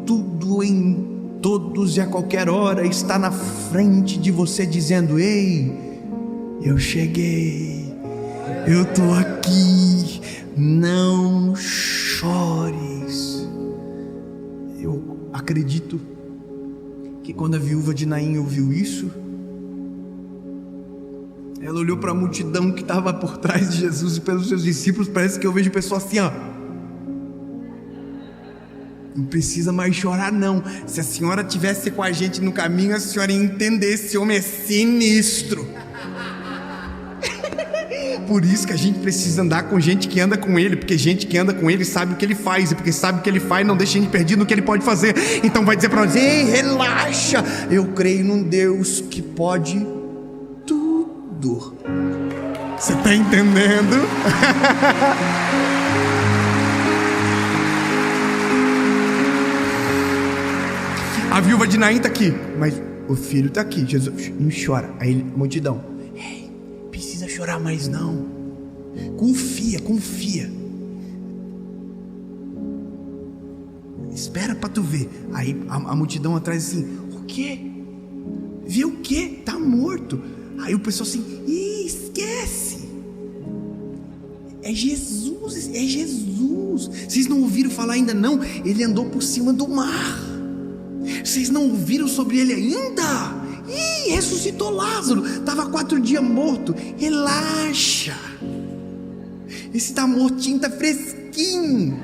tudo em todos e a qualquer hora está na frente de você dizendo: ei, eu cheguei, eu estou aqui, não chores. Eu acredito que quando a viúva de Naim ouviu isso, ela olhou para a multidão que estava por trás de Jesus e pelos seus discípulos. Parece que eu vejo pessoas assim, ó: não precisa mais chorar não. Se a senhora tivesse com a gente no caminho, a senhora ia entender, esse homem é sinistro. Por isso que a gente precisa andar com gente que anda com Ele, porque gente que anda com Ele sabe o que Ele faz, e porque sabe o que Ele faz não deixa a gente perdido no que Ele pode fazer. Então vai dizer para nós: ei, relaxa, eu creio num Deus que pode tudo. Você está entendendo? A viúva de Naim está aqui, mas o filho está aqui. Jesus, não chora. Aí a multidão: ei, precisa chorar mais não, confia, espera para tu ver. Aí a multidão atrás assim: o quê? Vê o quê? Tá morto. Aí o pessoal assim: ih, esquece, é Jesus, é Jesus. Vocês não ouviram falar ainda não? Ele andou por cima do mar. Vocês não ouviram sobre ele ainda? Ih, ressuscitou Lázaro, estava 4 dias morto. Relaxa, esse tá mortinho, tá fresquinho.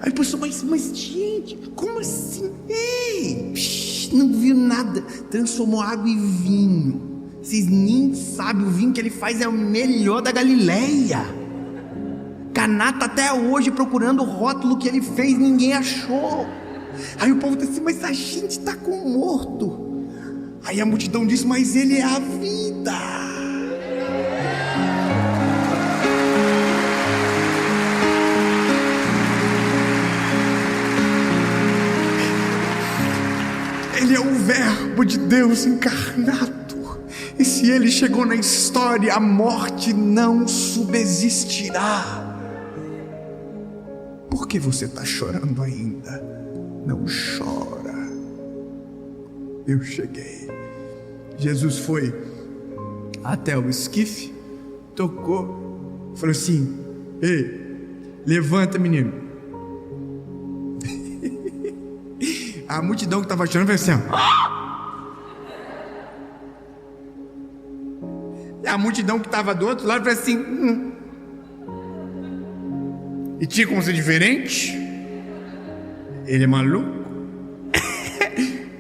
Aí o pessoal: mas gente, como assim? Ei, não viu nada, transformou água em vinho. Vocês nem sabem, o vinho que ele faz é o melhor da Galileia. Caná tá até hoje procurando o rótulo que ele fez, ninguém achou. Aí o povo disse assim: mas a gente tá com o morto. Aí a multidão disse: mas ele é a vida. Ele é o Verbo de Deus encarnado. E se Ele chegou na história, a morte não subsistirá. Por que você está chorando ainda? Não chora. Eu cheguei. Jesus foi até o esquife, tocou, falou assim: ei, levanta, menino. A multidão que estava chorando falou assim: E a multidão que estava do outro lado falou assim: E tinha como ser diferente? Ele é maluco?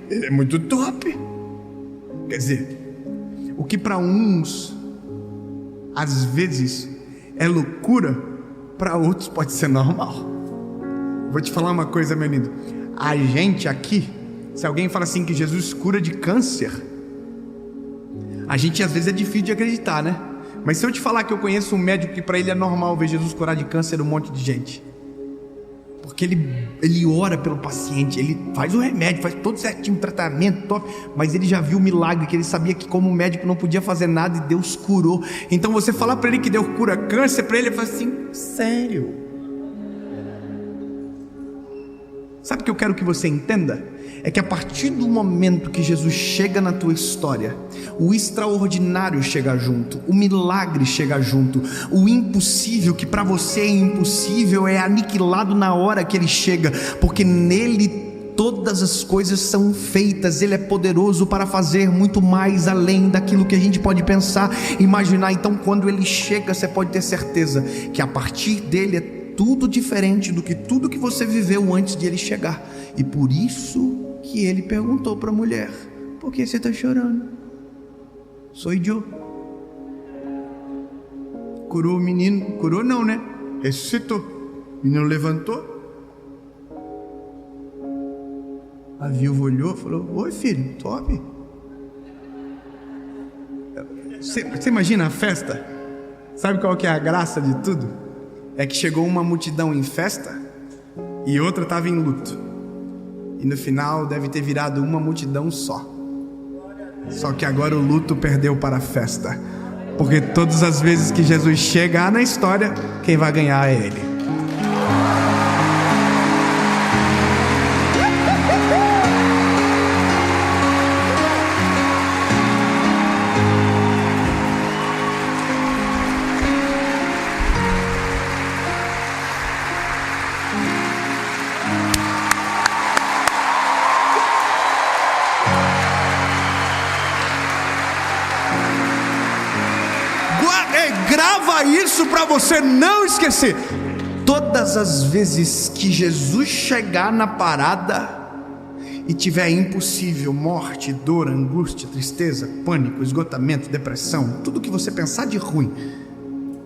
Ele é muito top. Quer dizer, o que para uns às vezes é loucura, para outros pode ser normal. Vou te falar uma coisa, meu lindo. A gente aqui, se alguém fala assim que Jesus cura de câncer, a gente às vezes é difícil de acreditar, né? Mas se eu te falar que eu conheço um médico que para ele é normal ver Jesus curar de câncer um monte de gente, porque ele ora pelo paciente, ele faz o remédio, faz todo certinho, tratamento top, mas ele já viu o milagre, que ele sabia que como médico não podia fazer nada e Deus curou. Então você falar para ele que Deus cura câncer, para ele fala assim: sério? Sabe o que eu quero que você entenda? É que a partir do momento que Jesus chega na tua história, o extraordinário chega junto, o milagre chega junto, o impossível, que para você é impossível, é aniquilado na hora que ele chega, porque nele todas as coisas são feitas. Ele é poderoso para fazer muito mais além daquilo que a gente pode pensar, imaginar. Então quando ele chega, você pode ter certeza que a partir dele é tudo diferente do que tudo que você viveu antes de ele chegar. E por isso que ele perguntou para a mulher: por que você está chorando? Sou eu. Curou o menino. Curou não, né? Ressuscitou. O menino levantou. A viúva olhou e falou: oi filho, top. Você imagina a festa? Sabe qual que é a graça de tudo? É que chegou uma multidão em festa e outra estava em luto. E no final deve ter virado uma multidão só. Só que agora o luto perdeu para a festa. Porque todas as vezes que Jesus chegar na história, quem vai ganhar é Ele. Grava isso para você não esquecer. Todas as vezes que Jesus chegar na parada e tiver impossível, morte, dor, angústia, tristeza, pânico, esgotamento, depressão, tudo que você pensar de ruim,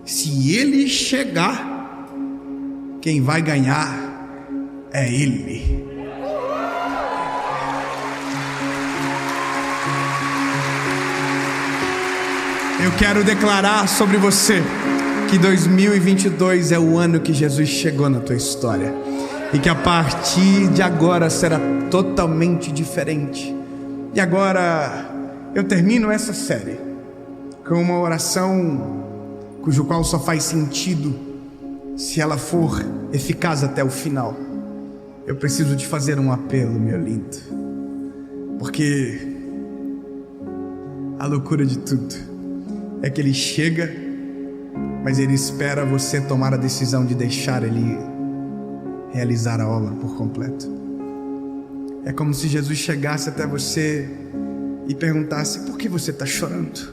se Ele chegar, quem vai ganhar é Ele. Eu quero declarar sobre você que 2022 é o ano que Jesus chegou na tua história e que a partir de agora será totalmente diferente. E agora eu termino essa série com uma oração cujo qual só faz sentido se ela for eficaz até o final. Eu preciso te fazer um apelo, meu lindo, porque a loucura de tudo é que Ele chega, mas Ele espera você tomar a decisão de deixar Ele realizar a obra por completo. É como se Jesus chegasse até você e perguntasse: por que você está chorando?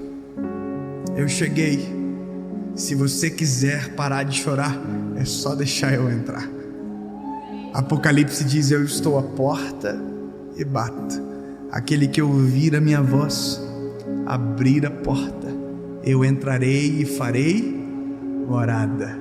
Eu cheguei. Se você quiser parar de chorar, é só deixar eu entrar. Apocalipse diz: eu estou à porta e bato. Aquele que ouvir a minha voz, abrir a porta, eu entrarei e farei morada.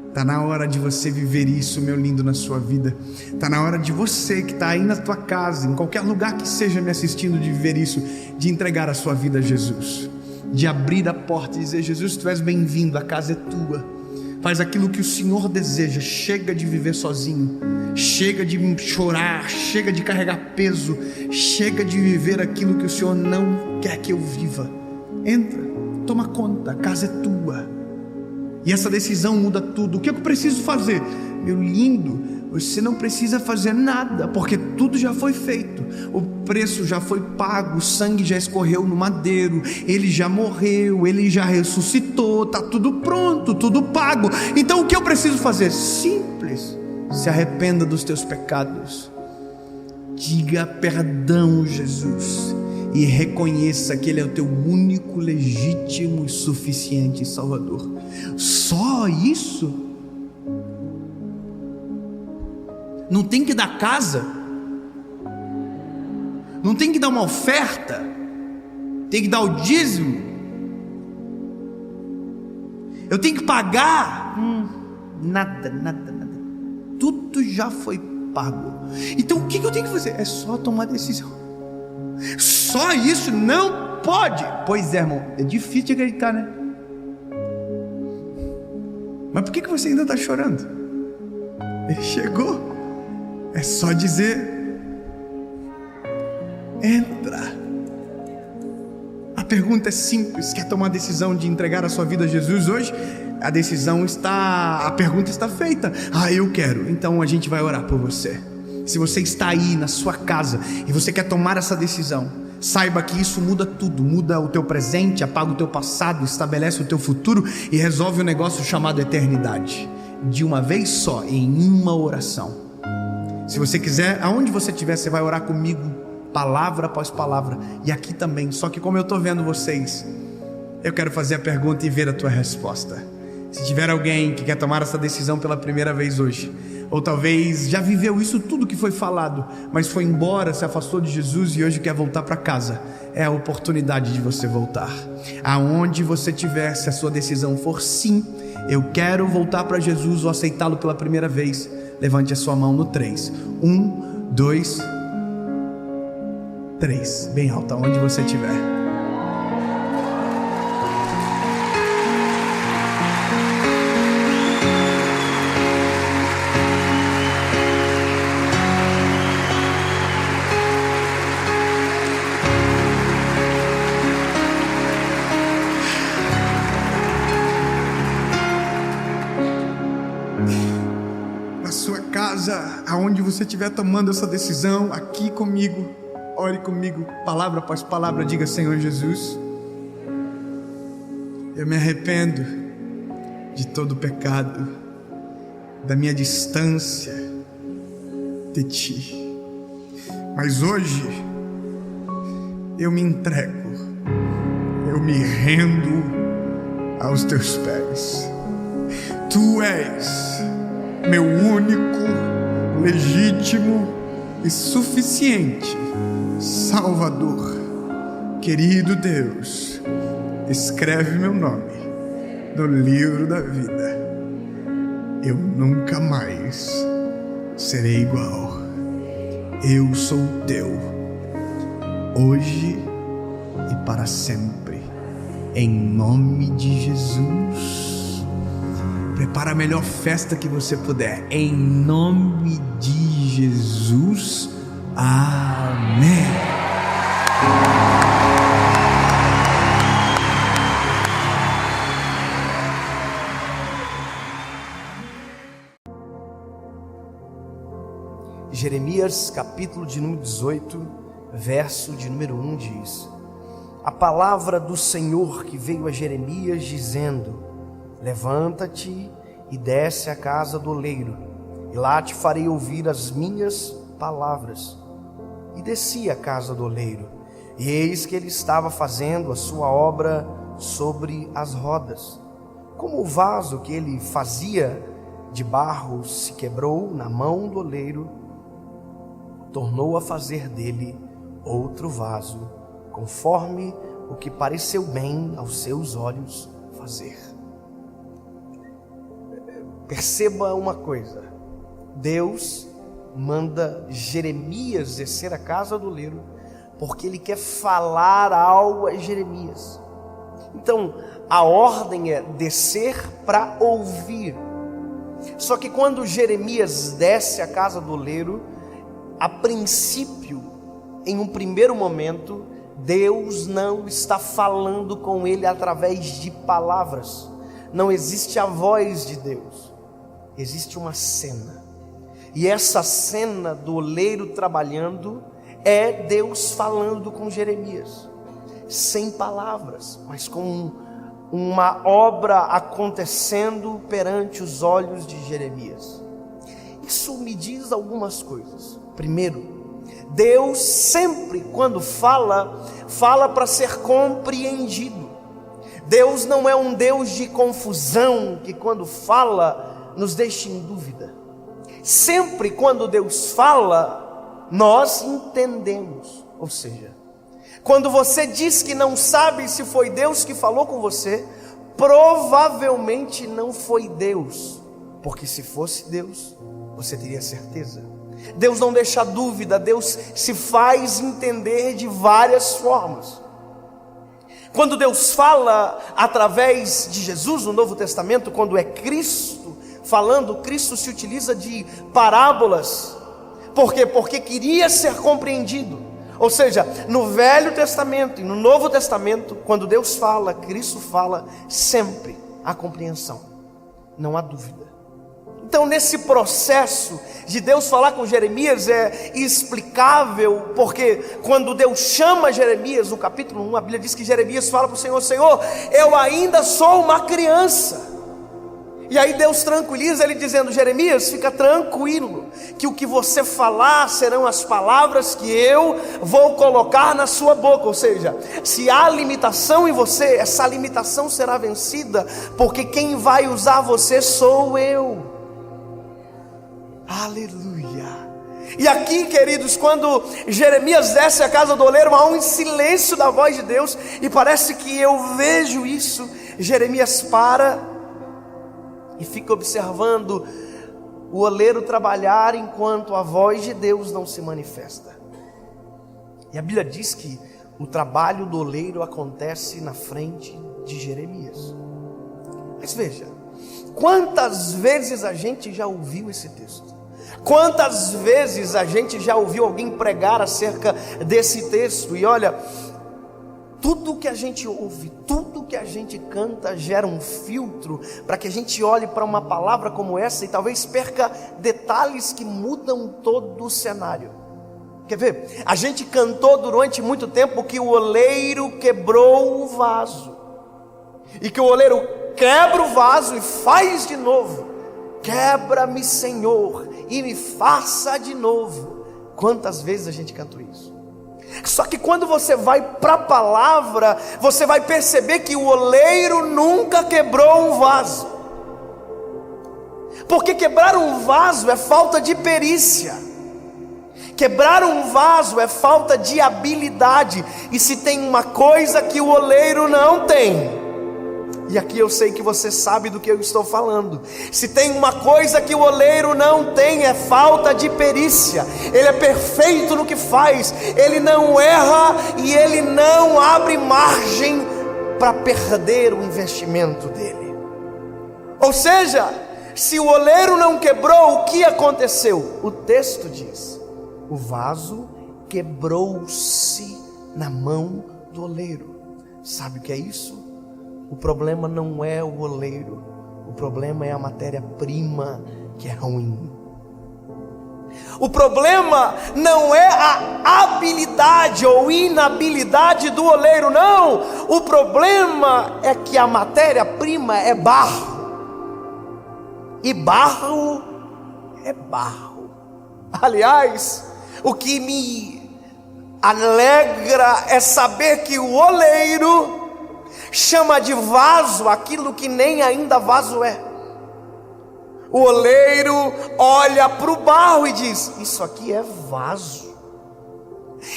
Está na hora de você viver isso, meu lindo, na sua vida. Está na hora de você que está aí na tua casa, em qualquer lugar que seja me assistindo, de viver isso, de entregar a sua vida a Jesus, de abrir a porta e dizer: Jesus, tu és bem-vindo, a casa é tua. Faz aquilo que o Senhor deseja. Chega de viver sozinho, chega de chorar, chega de carregar peso, chega de viver aquilo que o Senhor não quer que eu viva. Entra, toma conta, a casa é tua. E essa decisão muda tudo. O que eu preciso fazer? Meu lindo, você não precisa fazer nada, porque tudo já foi feito. O preço já foi pago, o sangue já escorreu no madeiro, Ele já morreu, Ele já ressuscitou, está tudo pronto, tudo pago. Então o que eu preciso fazer? Simples. Se arrependa dos teus pecados, diga perdão, Jesus, e reconheça que Ele é o teu único, legítimo e suficiente Salvador. Só isso? Não tem que dar casa, não tem que dar uma oferta, tem que dar o dízimo, eu tenho que pagar? Nada, tudo já foi pago. Então o que eu tenho que fazer? É só tomar decisão. Só isso? Não pode. Pois é, irmão, é difícil de acreditar, né? Mas por que você ainda está chorando? Ele chegou. É só dizer: entra. A pergunta é simples. Quer tomar a decisão de entregar a sua vida a Jesus hoje? A pergunta está feita. Eu quero. Então a gente vai orar por você. Se você está aí na sua casa e você quer tomar essa decisão, saiba que isso muda tudo. Muda o teu presente, apaga o teu passado, estabelece o teu futuro e resolve um negócio chamado eternidade, de uma vez só, em uma oração. Se você quiser, aonde você estiver, você vai orar comigo, palavra após palavra, e aqui também. Só que como eu estou vendo vocês, eu quero fazer a pergunta e ver a tua resposta. Se tiver alguém que quer tomar essa decisão pela primeira vez hoje, ou talvez já viveu isso tudo que foi falado, mas foi embora, se afastou de Jesus e hoje quer voltar para casa, é a oportunidade de você voltar. Aonde você estiver, se a sua decisão for sim, eu quero voltar para Jesus ou aceitá-lo pela primeira vez, levante a sua mão no 3. 1, 2, 3, bem alta, onde você estiver. aonde você estiver tomando essa decisão, aqui comigo, ore comigo, palavra após palavra, diga: Senhor Jesus, eu me arrependo de todo o pecado, da minha distância de Ti, mas hoje eu me entrego, eu me rendo aos Teus pés. Tu és meu único, legítimo e suficiente Salvador. Querido Deus, escreve meu nome no livro da vida. Eu nunca mais serei igual. Eu sou teu, hoje e para sempre, em nome de Jesus. Prepara a melhor festa que você puder, em nome de Jesus. Amém. Jeremias, capítulo de número 18, verso de número 1 diz: a palavra do Senhor que veio a Jeremias dizendo: levanta-te e desce à casa do oleiro, e lá te farei ouvir as minhas palavras. E desci à casa do oleiro, e eis que ele estava fazendo a sua obra sobre as rodas. Como o vaso que ele fazia de barro se quebrou na mão do oleiro, tornou a fazer dele outro vaso, conforme o que pareceu bem aos seus olhos fazer. Perceba uma coisa: Deus manda Jeremias descer à casa do oleiro, porque ele quer falar algo a Jeremias. Então, a ordem é descer para ouvir. Só que quando Jeremias desce à casa do oleiro, a princípio, em um primeiro momento, Deus não está falando com ele através de palavras. Não existe a voz de Deus. Existe uma cena. E essa cena do oleiro trabalhando é Deus falando com Jeremias. Sem palavras, mas com uma obra acontecendo perante os olhos de Jeremias. Isso me diz algumas coisas. Primeiro, Deus sempre, quando fala para ser compreendido. Deus não é um Deus de confusão, que quando fala nos deixa em dúvida. Sempre quando Deus fala, nós entendemos. Ou seja, quando você diz que não sabe se foi Deus que falou com você, provavelmente não foi Deus, porque se fosse Deus, você teria certeza. Deus não deixa dúvida, Deus se faz entender de várias formas. Quando Deus fala através de Jesus no Novo Testamento, quando é Cristo falando, Cristo se utiliza de parábolas. Por quê? Porque queria ser compreendido. Ou seja, no Velho Testamento e no Novo Testamento, quando Deus fala, Cristo fala, sempre há compreensão, não há dúvida. Então, nesse processo de Deus falar com Jeremias é explicável, porque quando Deus chama Jeremias, no capítulo 1, a Bíblia diz que Jeremias fala para o Senhor: Senhor, eu ainda sou uma criança. E aí Deus tranquiliza ele dizendo: Jeremias, fica tranquilo, que o que você falar serão as palavras que eu vou colocar na sua boca. Ou seja, se há limitação em você, essa limitação será vencida, porque quem vai usar você sou eu. Aleluia. E aqui, queridos, quando Jeremias desce à casa do oleiro, há um silêncio da voz de Deus, e parece que eu vejo isso. Jeremias para e fica observando o oleiro trabalhar enquanto a voz de Deus não se manifesta. E a Bíblia diz que o trabalho do oleiro acontece na frente de Jeremias. Mas veja, quantas vezes a gente já ouviu esse texto? Quantas vezes a gente já ouviu alguém pregar acerca desse texto? E olha, tudo que a gente ouve, tudo que a gente canta gera um filtro para que a gente olhe para uma palavra como essa e talvez perca detalhes que mudam todo o cenário. Quer ver? A gente cantou durante muito tempo que o oleiro quebrou o vaso, e que o oleiro quebra o vaso e faz de novo. Quebra-me, Senhor, e me faça de novo. Quantas vezes a gente cantou isso? Só que quando você vai para a palavra, você vai perceber que o oleiro nunca quebrou um vaso. Porque quebrar um vaso é falta de perícia. Quebrar um vaso é falta de habilidade. E se tem uma coisa que o oleiro não tem, e aqui eu sei que você sabe do que eu estou falando, se tem uma coisa que o oleiro não tem, é falta de perícia. Ele é perfeito no que faz, ele não erra e ele não abre margem para perder o investimento dele. Ou seja, se o oleiro não quebrou, o que aconteceu? O texto diz: o vaso quebrou-se na mão do oleiro. Sabe o que é isso? O problema não é o oleiro, o problema é a matéria-prima que é ruim. O problema não é a habilidade ou inabilidade do oleiro, não. O problema é que a matéria-prima é barro, e barro é barro. Aliás, o que me alegra é saber que o oleiro chama de vaso aquilo que nem ainda vaso é. O oleiro olha para o barro e diz: isso aqui é vaso.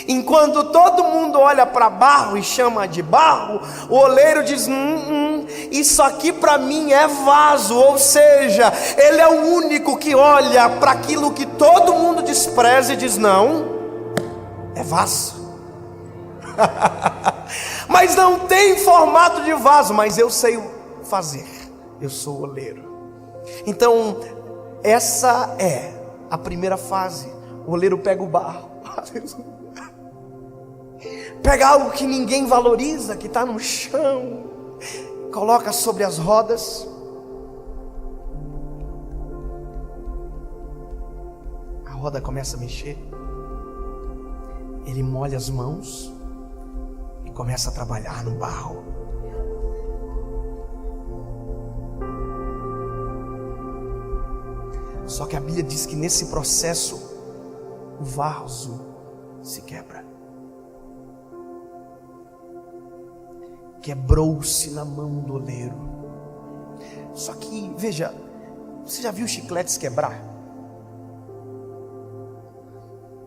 Enquanto todo mundo olha para barro e chama de barro, o oleiro diz: isso aqui para mim é vaso. Ou seja, ele é o único que olha para aquilo que todo mundo despreza e diz: não, é vaso. Mas não tem formato de vaso, mas eu sei fazer, eu sou o oleiro. Então, essa é a primeira fase. O oleiro pega o barro, pega algo que ninguém valoriza, que está no chão, coloca sobre as rodas. A roda começa a mexer, ele molha as mãos e começa a trabalhar no barro. Só que a Bíblia diz que nesse processo o vaso se quebra. Quebrou-se na mão do oleiro. Só que, veja, você já viu chicletes quebrar?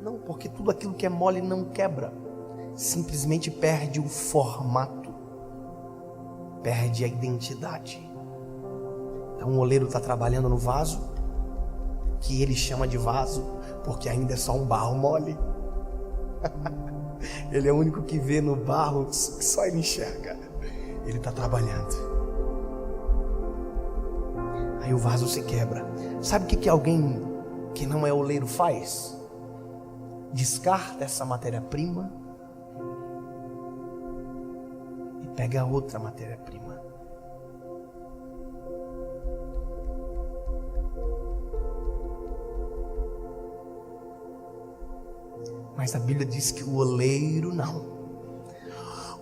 Não, porque tudo aquilo que é mole não quebra, simplesmente perde o formato, perde a identidade. Então o oleiro está trabalhando no vaso, que ele chama de vaso, porque ainda é só um barro mole. Ele é o único que vê no barro, que só ele enxerga. Ele está trabalhando. Aí o vaso se quebra. Sabe o que alguém que não é oleiro faz? Descarta essa matéria-prima e pega outra matéria-prima. Mas a Bíblia diz que o oleiro não.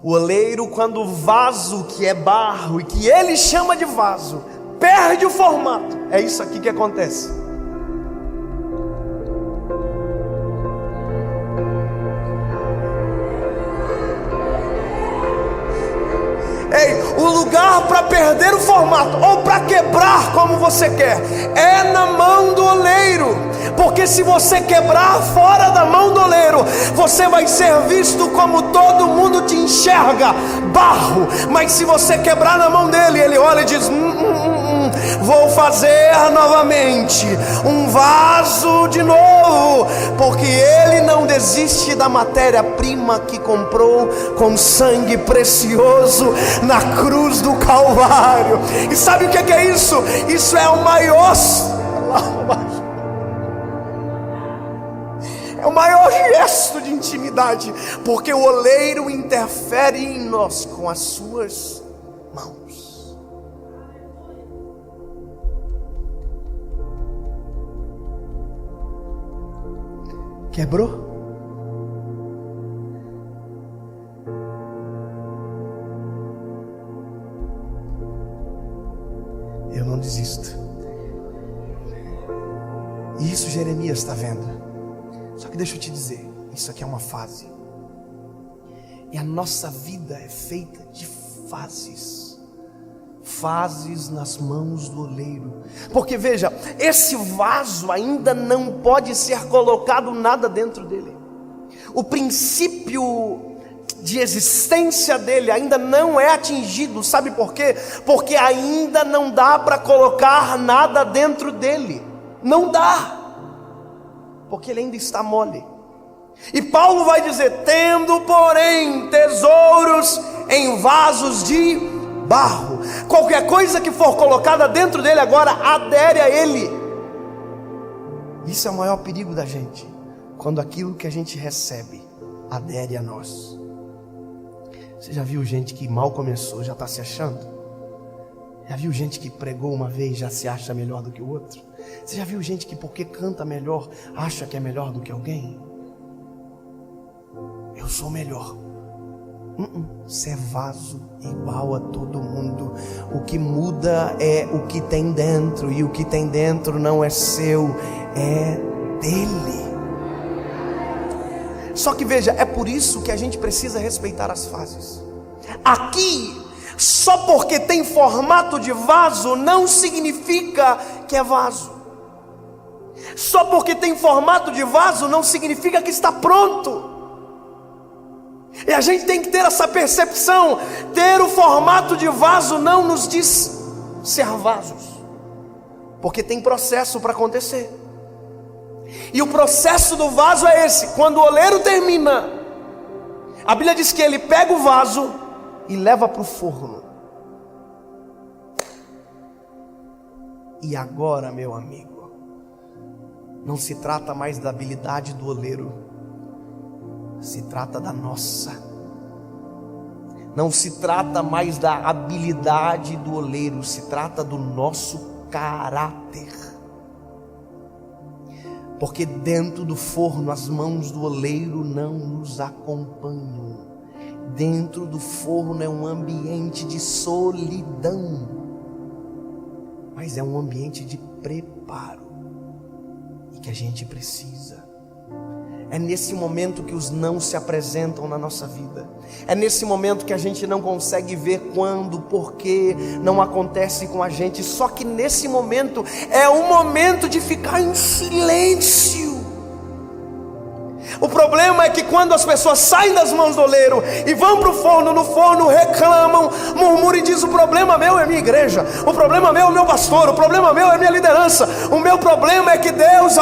O oleiro, quando o vaso que é barro e que ele chama de vaso perde o formato, é isso aqui que acontece. Ei, o lugar para perder o formato ou para quebrar como você quer é na mão do oleiro. Porque se você quebrar fora da mão do oleiro, você vai ser visto como todo mundo te enxerga, barro. Mas se você quebrar na mão dele, ele olha e diz: vou fazer novamente um vaso de novo. Porque ele não desiste da matéria-prima que comprou com sangue precioso na cruz do Calvário. E sabe o que é isso? Isso é o maior gesto de intimidade, porque o oleiro interfere em nós com as suas Quebrou? Eu não desisto. E isso Jeremias está vendo. Só que deixa eu te dizer, isso aqui é uma fase. E a nossa vida é feita de fases. Fases nas mãos do oleiro. Porque veja, esse vaso ainda não pode ser colocado nada dentro dele. O princípio de existência dele ainda não é atingido. Sabe por quê? Porque ainda não dá para colocar nada dentro dele. Não dá. Porque ele ainda está mole. E Paulo vai dizer: tendo porém tesouros em vasos de barro. Qualquer coisa que for colocada dentro dele agora adere a ele. Isso é o maior perigo da gente, quando aquilo que a gente recebe adere a nós. Você já viu gente que mal começou, já está se achando? Já viu gente que pregou uma vez, já se acha melhor do que o outro? Você já viu gente que porque canta melhor, acha que é melhor do que alguém? Eu sou melhor. Você é vaso igual a todo mundo. O que muda é o que tem dentro. E o que tem dentro não é seu, é dele. Só que veja, é por isso que a gente precisa respeitar as fases. Aqui, só porque tem formato de vaso não significa que é vaso. Só porque tem formato de vaso não significa que está pronto. E a gente tem que ter essa percepção. Ter o formato de vaso não nos diz ser vasos, porque tem processo para acontecer. E o processo do vaso é esse: quando o oleiro termina, a Bíblia diz que ele pega o vaso e leva para o forno. E agora, meu amigo, não se trata mais da habilidade do oleiro, se trata da nossa. Não se trata mais da habilidade do oleiro, se trata do nosso caráter. Porque dentro do forno as mãos do oleiro não nos acompanham. Dentro do forno é um ambiente de solidão, mas é um ambiente de preparo, e que a gente precisa. É nesse momento que os não se apresentam na nossa vida. É nesse momento que a gente não consegue ver quando, porquê não acontece com a gente. Só que nesse momento é um momento de ficar em silêncio. O problema é que quando as pessoas saem das mãos do oleiro e vão para o forno, no forno reclamam, murmuram e dizem: o problema meu é minha igreja, o problema meu é meu pastor, o problema meu é minha liderança, o meu problema é que Deus,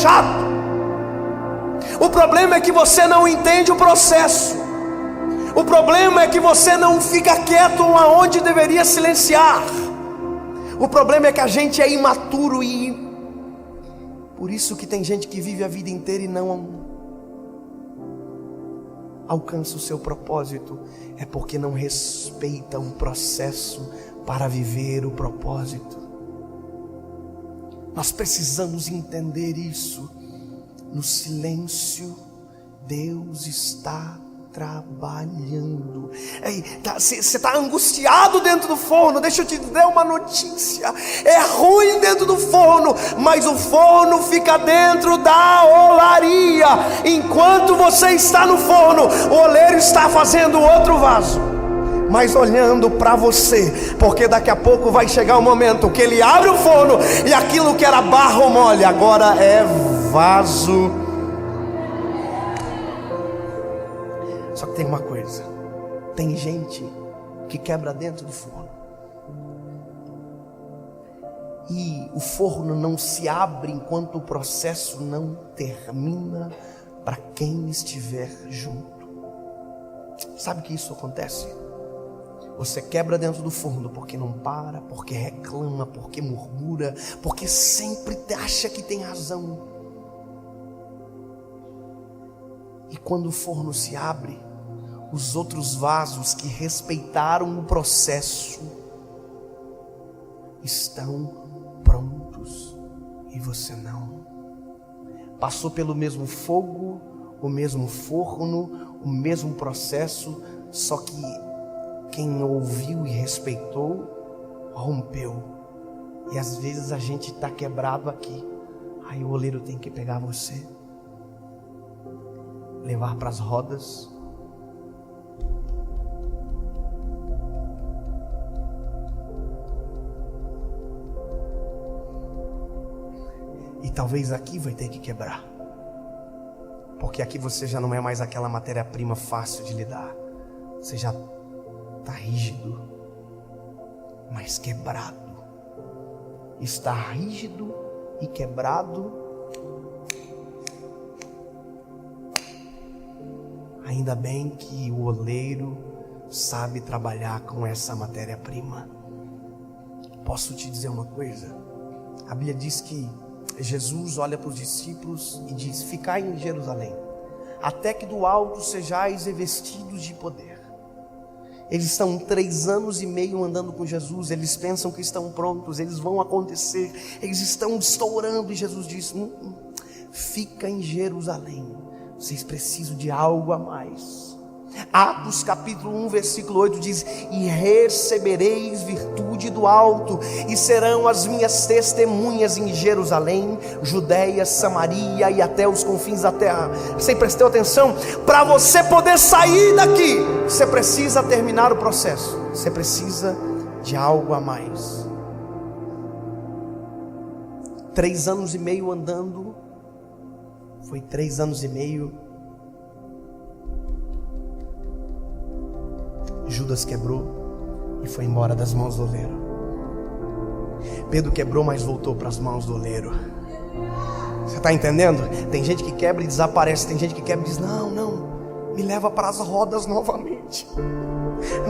chato. O problema é que você não entende o processo. O problema é que você não fica quieto aonde deveria silenciar. O problema é que a gente é imaturo, e por isso que tem gente que vive a vida inteira e não alcança o seu propósito. É porque não respeita um processo para viver o propósito. Nós precisamos entender isso. No silêncio, Deus está trabalhando. Você está angustiado dentro do forno. Deixa eu te dar uma notícia: é ruim dentro do forno, mas o forno fica dentro da olaria. Enquanto você está no forno, o oleiro está fazendo outro vaso, mas olhando para você, porque daqui a pouco vai chegar o momento que ele abre o forno e aquilo que era barro mole agora é vaso. Só que tem uma coisa: tem gente que quebra dentro do forno, e o forno não se abre enquanto o processo não termina para quem estiver junto. Sabe que isso acontece? Você quebra dentro do forno porque não para, porque reclama, porque murmura, porque sempre acha que tem razão. E quando o forno se abre, os outros vasos que respeitaram o processo estão prontos, e você não. passou pelo mesmo fogo, o mesmo forno, o mesmo processo, só que quem ouviu e respeitou, rompeu. E às vezes a gente está quebrado aqui, aí o oleiro tem que pegar você, levar para as rodas, e talvez aqui vai ter que quebrar, porque aqui você já não é mais aquela matéria-prima fácil de lidar, você já está rígido, mas quebrado. Está rígido e quebrado. Ainda bem que o oleiro sabe trabalhar com essa matéria-prima. Posso te dizer uma coisa? A Bíblia diz que Jesus olha para os discípulos e diz: ficai em Jerusalém, até que do alto sejais revestidos de poder. Eles estão 3 anos e meio andando com Jesus, eles pensam que estão prontos, eles vão acontecer, eles estão estourando, e Jesus diz: fica em Jerusalém, vocês precisam de algo a mais. Atos capítulo 1 versículo 8 diz: e recebereis virtude do alto, e serão as minhas testemunhas em Jerusalém, Judeia, Samaria e até os confins da terra. Você prestou atenção? Para você poder sair daqui, você precisa terminar o processo, você precisa de algo a mais. 3 anos e meio andando, foi 3 anos e meio. Judas quebrou e foi embora das mãos do oleiro. Pedro quebrou, mas voltou para as mãos do oleiro. Você está entendendo? Tem gente que quebra e desaparece, tem gente que quebra e diz: não, me leva para as rodas novamente,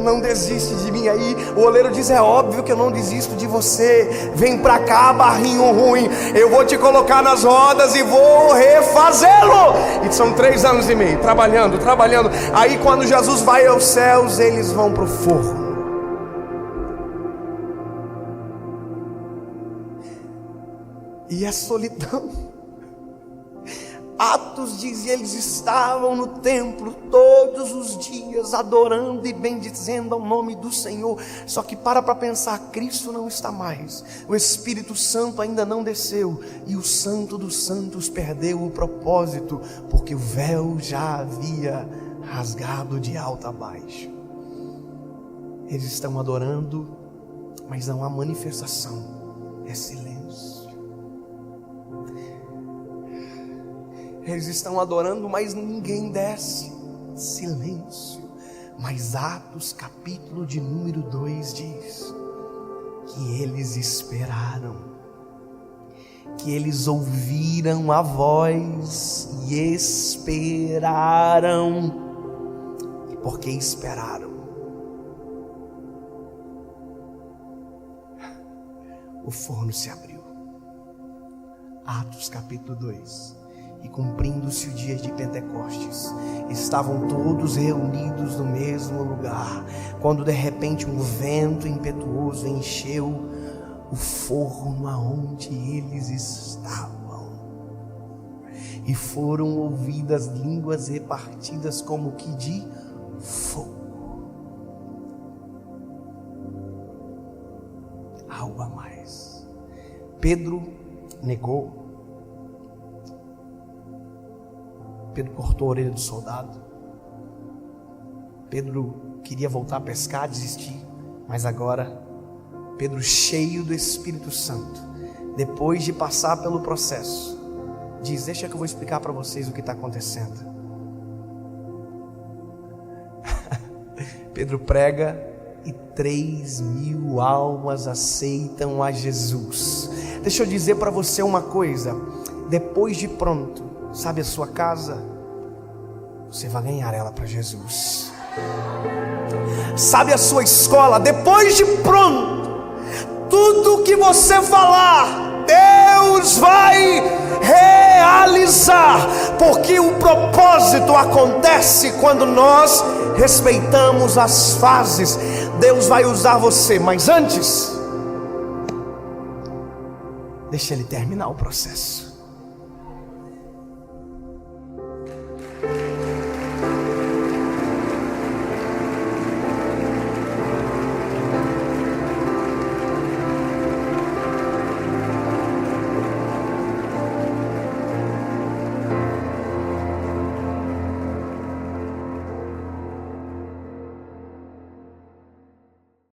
não desiste de mim. Aí o oleiro diz: é óbvio que eu não desisto de você, vem para cá, barrinho ruim, eu vou te colocar nas rodas e vou refazê-lo. E são 3 anos e meio, trabalhando. Aí quando Jesus vai aos céus, eles vão para o forno. E é solidão. Atos diz: e eles estavam no templo todos os dias, adorando e bendizendo ao nome do Senhor. Só que para pensar, Cristo não está mais, o Espírito Santo ainda não desceu, e o Santo dos Santos perdeu o propósito, porque o véu já havia rasgado de alto a baixo. Eles estão adorando, mas não há manifestação, é silêncio. Eles estão adorando, mas ninguém desce, silêncio. Mas Atos capítulo de número 2 diz que eles esperaram, que eles ouviram a voz e esperaram. E porque esperaram, o forno se abriu. Atos capítulo 2. E cumprindo-se o dia de Pentecostes, estavam todos reunidos no mesmo lugar, quando de repente um vento impetuoso encheu o forno aonde eles estavam, e foram ouvidas línguas repartidas como que de fogo. Algo a mais. Pedro negou. Pedro cortou a orelha do soldado. Pedro queria voltar a pescar, desistir. Mas agora, Pedro, cheio do Espírito Santo, depois de passar pelo processo, diz: deixa que eu vou explicar para vocês o que está acontecendo. Pedro prega e 3.000 almas aceitam a Jesus. Deixa eu dizer para você uma coisa: depois de pronto, sabe a sua casa? Você vai ganhar ela para Jesus. Sabe a sua escola? Depois de pronto, tudo que você falar, Deus vai realizar, porque o propósito acontece quando nós respeitamos as fases. Deus vai usar você, mas antes, deixa Ele terminar o processo.